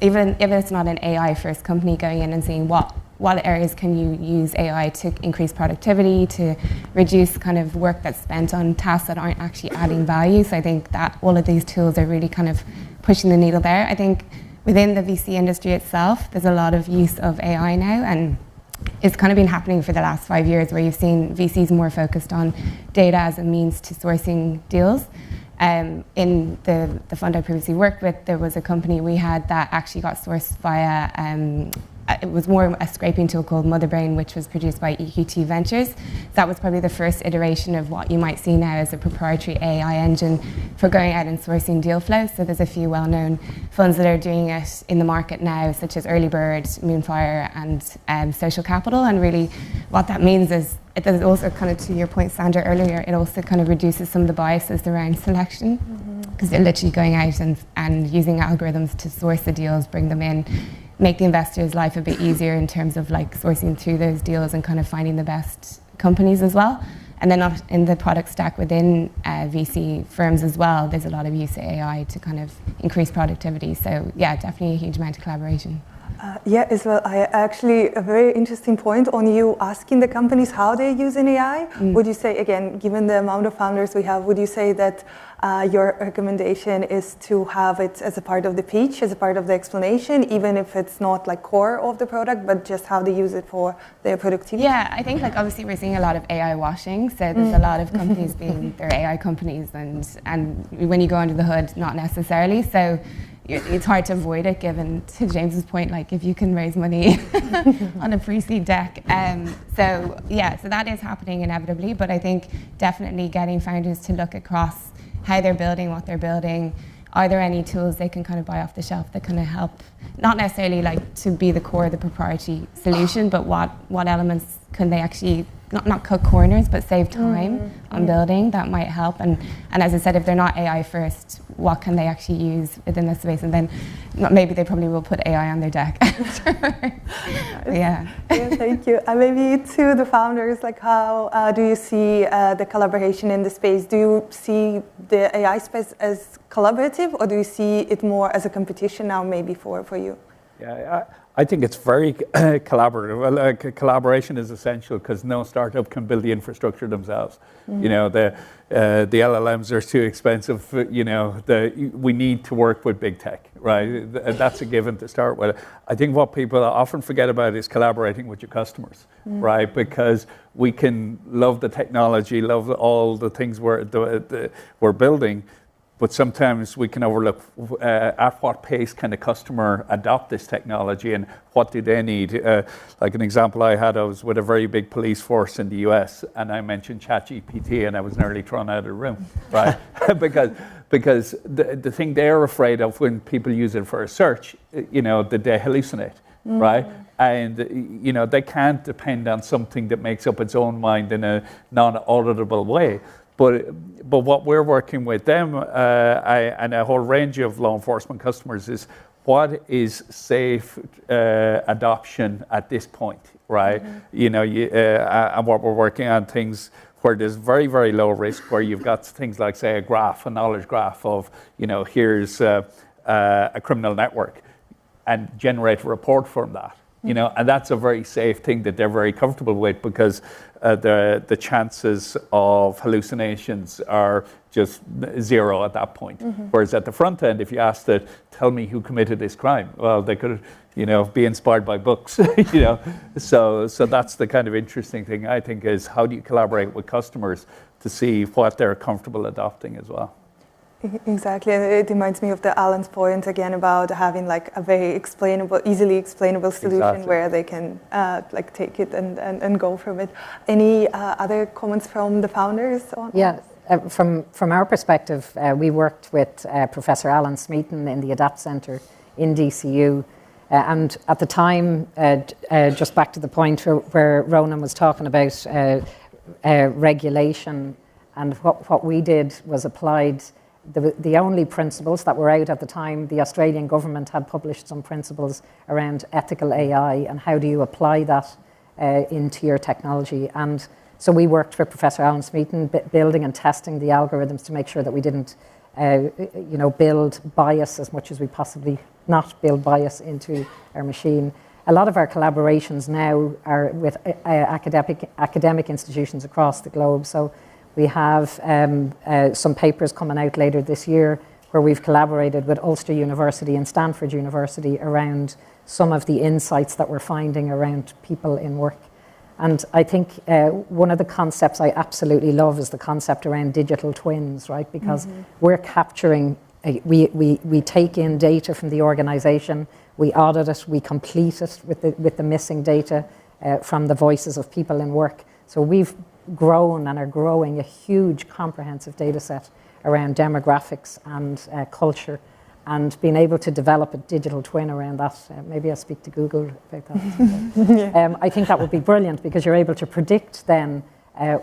even if it's not an AI first company, going in and seeing what areas can you use AI to increase productivity, to reduce kind of work that's spent on tasks that aren't actually adding value. So I think that all of these tools are really kind of pushing the needle there. I think within the VC industry itself, there's a lot of use of AI now, and it's kind of been happening for the last 5 years where you've seen VCs more focused on data as a means to sourcing deals. In the fund I previously worked with, there was a company we had that actually got sourced via, it was more a scraping tool called Motherbrain, which was produced by EQT Ventures. That was probably the first iteration of what you might see now as a proprietary AI engine for going out and sourcing deal flow. So there's a few well-known funds that are doing it in the market now, such as Early Bird, Moonfire, and Social Capital. And really what that means is, it does also kind of, to your point, Sandra, earlier, it also kind of reduces some of the biases around selection, because they're literally going out and using algorithms to source the deals, bring them in, make the investor's life a bit easier in terms of like sourcing through those deals and kind of finding the best companies as well. And then in the product stack within VC firms as well, there's a lot of use of AI to kind of increase productivity. So yeah, definitely a huge amount of collaboration. Yeah, as well, actually, a very interesting point on you asking the companies how they're using AI. Would you say, again, given the amount of founders we have, would you say that your recommendation is to have it as a part of the pitch, as a part of the explanation, even if it's not like core of the product, but just how they use it for their productivity? Yeah, I think like obviously we're seeing a lot of AI washing, so there's a lot of companies being they're AI companies, and when you go under the hood, not necessarily. So it's hard to avoid it, given to James's point, like if you can raise money on a pre-seed deck. So that is happening inevitably, but I think definitely getting founders to look across how they're building, what they're building. Are there any tools they can kind of buy off the shelf that kind of help, not necessarily like to be the core of the proprietary solution, but what elements can they actually not cut corners, but save time on building that might help. And as I said, if they're not AI first, what can they actually use within the space? And then maybe they probably will put AI on their deck. Yeah, thank you. And maybe to the founders, like how do you see the collaboration in the space? Do you see the AI space as collaborative, or do you see it more as a competition now, maybe for you? Yeah, I think it's very collaborative. Well, collaboration is essential because no startup can build the infrastructure themselves. You know, the LLMs are too expensive. You know, we need to work with big tech, right? That's a given to start with. I think what people often forget about is collaborating with your customers, right? Because we can love the technology, love all the things we're building, but sometimes we can overlook at what pace can the customer adopt this technology and what do they need. Like an example I was with a very big police force in the US, and I mentioned ChatGPT and I was nearly thrown out of the room, right? because the thing they're afraid of when people use it for a search, you know, that they hallucinate, right? And, you know, they can't depend on something that makes up its own mind in a non-auditable way. But what we're working with them and a whole range of law enforcement customers is what is safe adoption at this point, right? You know, and what we're working on things where there's very, very low risk, where you've got things like, say, a knowledge graph of, here's a criminal network, and generate a report from that. And that's a very safe thing that they're very comfortable with, because the chances of hallucinations are just zero at that point. Whereas at the front end, if you asked it, tell me who committed this crime, well, they could, be inspired by books. So that's the kind of interesting thing, I think, is how do you collaborate with customers to see what they're comfortable adopting as well. Exactly, and it reminds me of Alan's point again about having like a very easily explainable solution where they can take it and go from it. Any other comments from the founders? Yeah, from our perspective, we worked with Professor Alan Smeaton in the Adapt Centre in DCU. And at the time, just back to the point where Ronan was talking about regulation, and what we did was applied the only principles that were out at the time. The Australian government had published some principles around ethical AI and how do you apply that into your technology. And so we worked with Professor Alan Smeaton, building and testing the algorithms to make sure that we didn't build bias as much as we possibly not build bias into our machine. A lot of our collaborations now are with academic institutions across the globe. So we have some papers coming out later this year where we've collaborated with Ulster University and Stanford University around some of the insights that we're finding around people in work. And I think one of the concepts I absolutely love is the concept around digital twins, right? Because we're capturing, we take in data from the organization, we audit it, we complete it with the missing data from the voices of people in work. So we've grown and are growing a huge comprehensive data set around demographics and culture, and being able to develop a digital twin around that. Maybe I'll speak to Google about that. I think that would be brilliant, because you're able to predict then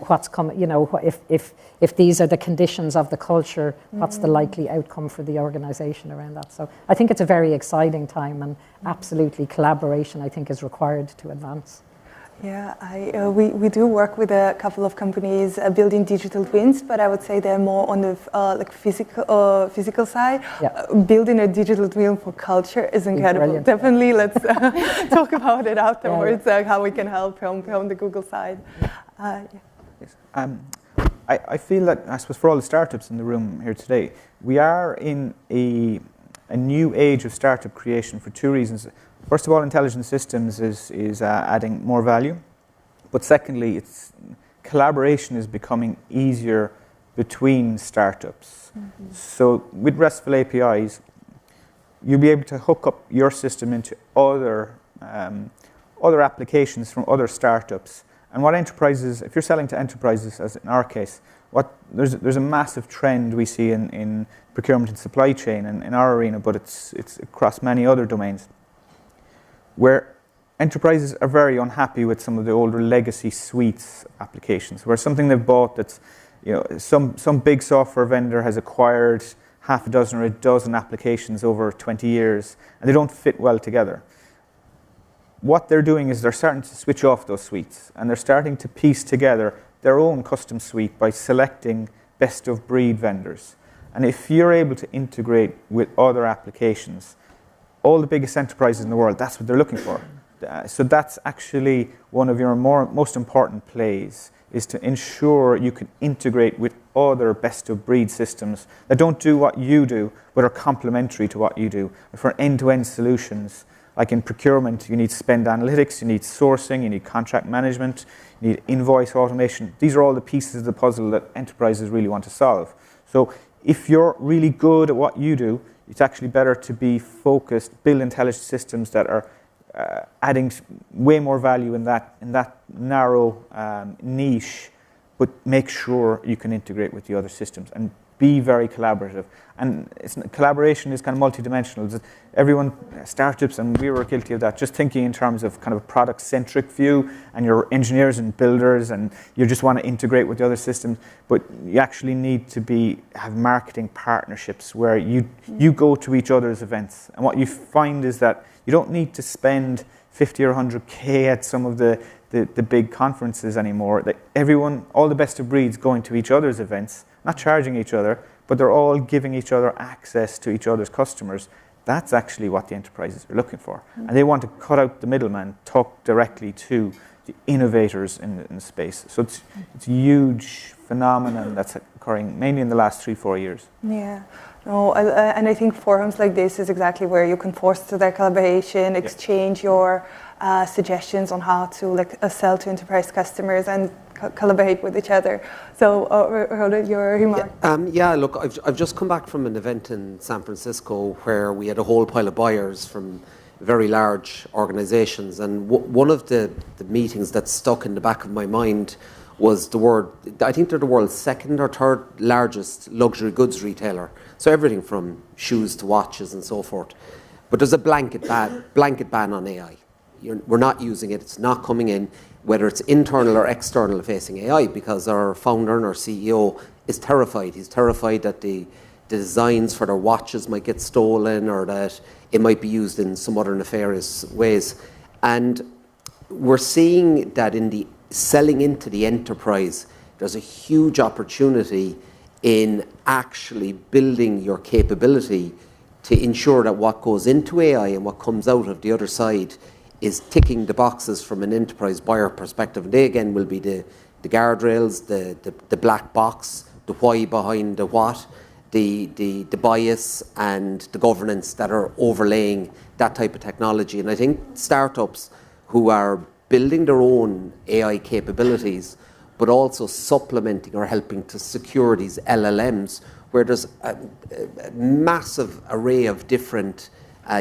what's coming, if these are the conditions of the culture, what's the likely outcome for the organization around that. So I think it's a very exciting time, and absolutely collaboration, I think, is required to advance. Yeah, we do work with a couple of companies building digital twins, but I would say they're more on the physical side. Yeah. Building a digital twin for culture is incredible. Brilliant. Definitely, let's talk about it afterwards, how we can help from the Google side. Yes. I feel that, I suppose, for all the startups in the room here today, we are in a new age of startup creation for two reasons. First of all, intelligent systems is adding more value. But secondly, collaboration is becoming easier between startups. So with RESTful APIs, you'll be able to hook up your system into other applications from other startups. And what enterprises, if you're selling to enterprises, as in our case, there's a massive trend we see in procurement and supply chain and in our arena, but it's across many other domains, where enterprises are very unhappy with some of the older legacy suites applications, where something they've bought that's, some big software vendor has acquired half a dozen or a dozen applications over 20 years, and they don't fit well together. What they're doing is they're starting to switch off those suites, and they're starting to piece together their own custom suite by selecting best-of-breed vendors. And if you're able to integrate with other applications, all the biggest enterprises in the world, that's what they're looking for. So that's actually one of your most important plays, is to ensure you can integrate with other best-of-breed systems that don't do what you do, but are complementary to what you do. And for end-to-end solutions, like in procurement, you need spend analytics, you need sourcing, you need contract management, you need invoice automation. These are all the pieces of the puzzle that enterprises really want to solve. So if you're really good at what you do, it's actually better to be focused, build intelligent systems that are adding way more value in that narrow niche, but make sure you can integrate with the other systems and be very collaborative. And collaboration is kind of multidimensional. Everyone, startups, and we were guilty of that, just thinking in terms of kind of a product-centric view, and you're engineers and builders, and you just want to integrate with the other systems. But you actually need to have marketing partnerships where you go to each other's events. And what you find is that you don't need to spend 50 or 100K at some of the the big conferences anymore. Like everyone, all the best of breeds going to each other's events, not charging each other, but they're all giving each other access to each other's customers. That's actually what the enterprises are looking for. And they want to cut out the middleman, talk directly to the innovators in the space. So it's a huge phenomenon that's occurring mainly in the last 3-4 years. Yeah. No, and I think forums like this is exactly where you can foster that collaboration, exchange your suggestions on how to sell to enterprise customers and collaborate with each other. So, Ronan, your remark? Yeah, look, I've just come back from an event in San Francisco where we had a whole pile of buyers from very large organizations, and one of the meetings that stuck in the back of my mind was I think they're the world's second or third largest luxury goods retailer. So everything from shoes to watches and so forth. But there's a blanket ban on AI. We're not using it, it's not coming in, whether it's internal or external facing AI, because our founder and our CEO is terrified. He's terrified that the designs for their watches might get stolen or that it might be used in some other nefarious ways. And we're seeing that in the selling into the enterprise, there's a huge opportunity in actually building your capability to ensure that what goes into AI and what comes out of the other side is ticking the boxes from an enterprise buyer perspective. And they again will be the guardrails, the black box, the why behind the what, the bias and the governance that are overlaying that type of technology. And I think startups who are building their own AI capabilities, but also supplementing or helping to secure these LLMs, where there's a massive array of different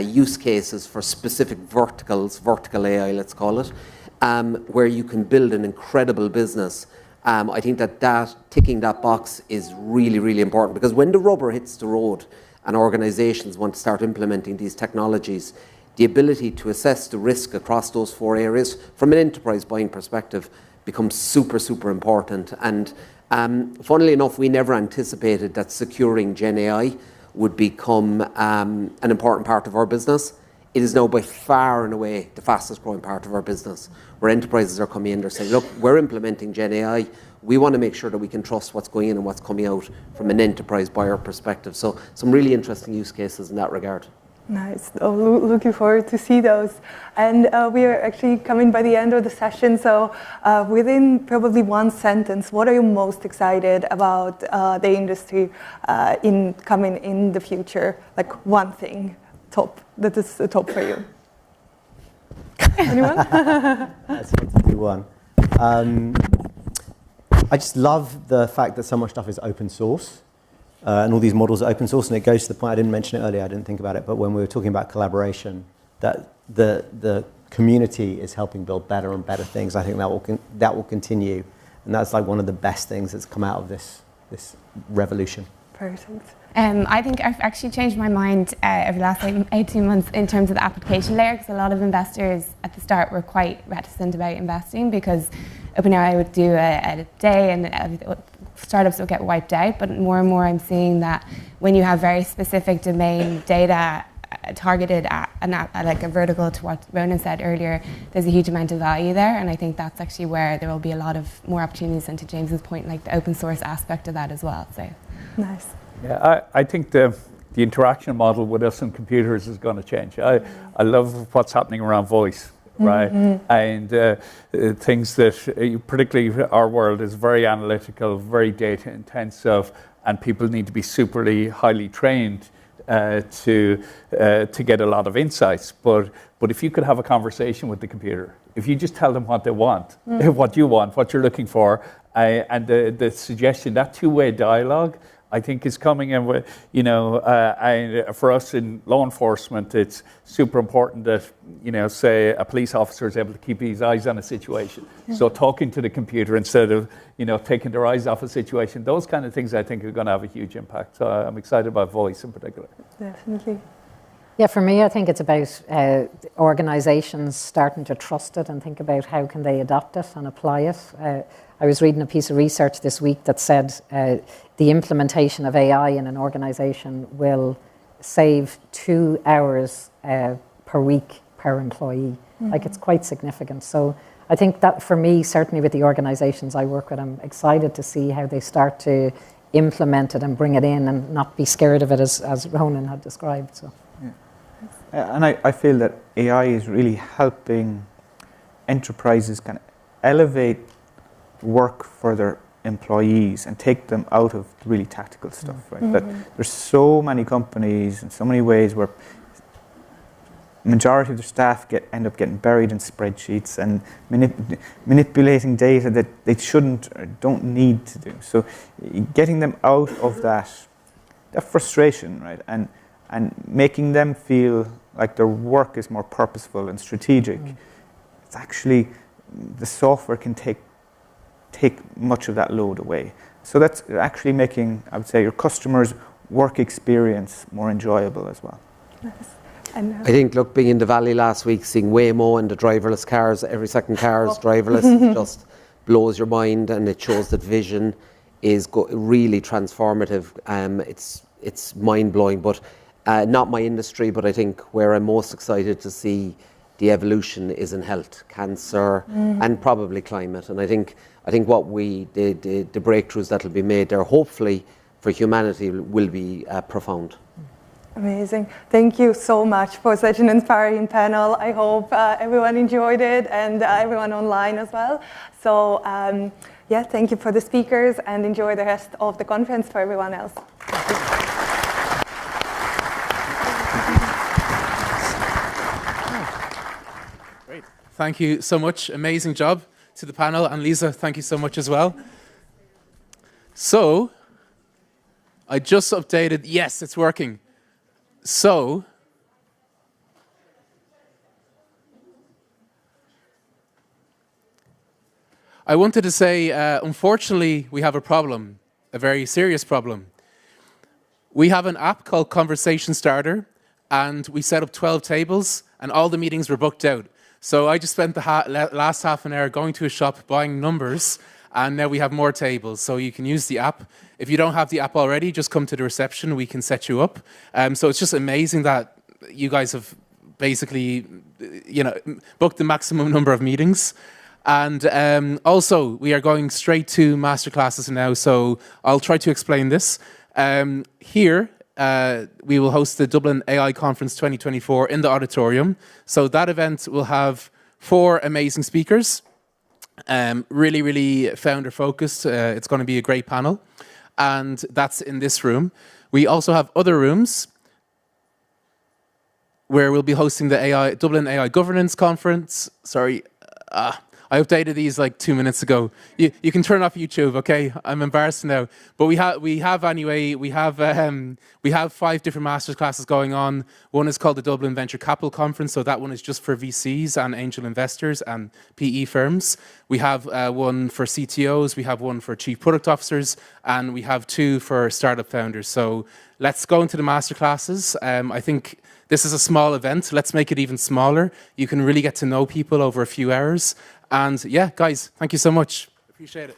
use cases for specific verticals, vertical AI, let's call it, where you can build an incredible business. I think that ticking that box is really, really important, because when the rubber hits the road and organizations want to start implementing these technologies, the ability to assess the risk across those 4 areas from an enterprise buying perspective becomes super, super important. And funnily enough, we never anticipated that securing Gen AI would become an important part of our business. It is now by far and away the fastest growing part of our business, where enterprises are coming in, they're saying, look, we're implementing Gen AI. We want to make sure that we can trust what's going in and what's coming out from an enterprise buyer perspective. So some really interesting use cases in that regard. Nice. Looking forward to see those. And we are actually coming by the end of the session. So within probably one sentence, what are you most excited about the industry coming in the future? Like one thing, that is the top for you. Anyone? That's good to do one. I just love the fact that so much stuff is open source. And all these models are open source, and it goes to the point, I didn't mention it earlier, I didn't think about it, but when we were talking about collaboration, that the community is helping build better and better things. I think that will continue, and that's like one of the best things that's come out of this revolution. Perfect. I think I've actually changed my mind over the last 18 months in terms of the application layer, because a lot of investors at the start were quite reticent about investing because OpenAI would do a day and startups will get wiped out. But more and more I'm seeing that when you have very specific domain data targeted at like a vertical, to what Ronan said earlier, there's a huge amount of value there, and I think that's actually where there will be a lot of more opportunities, and to James's point, like the open source aspect of that as well. So nice. Yeah, I think the interaction model with us and computers is going to change. I love what's happening around voice, right? Mm-hmm. And things that, particularly our world is very analytical, very data intensive, and people need to be superly highly trained to get a lot of insights. But if you could have a conversation with the computer, if you just tell them what they want, what you want, what you're looking for, and the suggestion, that two-way dialogue, I think is coming. And for us in law enforcement, it's super important that, say a police officer is able to keep his eyes on a situation. Yeah. So talking to the computer instead of, taking their eyes off a situation, those kind of things I think are going to have a huge impact. So I'm excited about voice in particular. Definitely. Yeah, for me, I think it's about organizations starting to trust it and think about how can they adopt it and apply it. I was reading a piece of research this week that said the implementation of AI in an organization will save 2 hours per week per employee. Mm-hmm. Like, it's quite significant. So I think that for me, certainly with the organisations I work with, I'm excited to see how they start to implement it and bring it in and not be scared of it as Ronan had described. So. And I feel that AI is really helping enterprises kind of elevate work for their employees and take them out of really tactical stuff, right? That there's so many companies and so many ways where majority of the staff end up getting buried in spreadsheets and manipulating data that they shouldn't or don't need to do. So getting them out of that frustration, right, and making them feel like their work is more purposeful and strategic. It's actually, the software can take much of that load away. So that's actually making, I would say, your customers' work experience more enjoyable as well. I think, look, being in the Valley last week, seeing Waymo and the driverless cars, every second car is driverless, it just blows your mind, and it shows that vision is really transformative. It's mind-blowing, but not my industry, but I think where I'm most excited to see the evolution is in health, cancer, and probably climate. And I think what the breakthroughs that will be made there, hopefully for humanity, will be profound. Amazing. Thank you so much for such an inspiring panel. I hope everyone enjoyed it, and everyone online as well. So yeah, thank you for the speakers, and enjoy the rest of the conference for everyone else. Great. Thank you so much. Amazing job to the panel. And Lisa, thank you so much as well. So I just updated. Yes, it's working. So, I wanted to say, unfortunately, we have a problem, a very serious problem. We have an app called Conversation Starter, and we set up 12 tables, and all the meetings were booked out. So I just spent the last half an hour going to a shop, buying numbers, and now we have more tables. So you can use the app. If you don't have the app already, just come to the reception. We can set you up. So it's just amazing that you guys have basically, booked the maximum number of meetings. And also, we are going straight to masterclasses now. So I'll try to explain this. Here, we will host the Dublin AI Conference 2024 in the auditorium. So that event will have 4 amazing speakers. Really, really founder focused. It's going to be a great panel. And that's in this room. We also have other rooms where we'll be hosting the Dublin AI Governance Conference. Sorry, I updated these like 2 minutes ago. You can turn off YouTube, okay? I'm embarrassed now. But we have 5 different masterclasses going on. One is called the Dublin Venture Capital Conference, so that one is just for VCs and angel investors and PE firms. We have one for CTOs, we have one for chief product officers, and we have 2 for startup founders. So let's go into the masterclasses. I think this is a small event. Let's make it even smaller. You can really get to know people over a few hours. And yeah, guys, thank you so much. Appreciate it.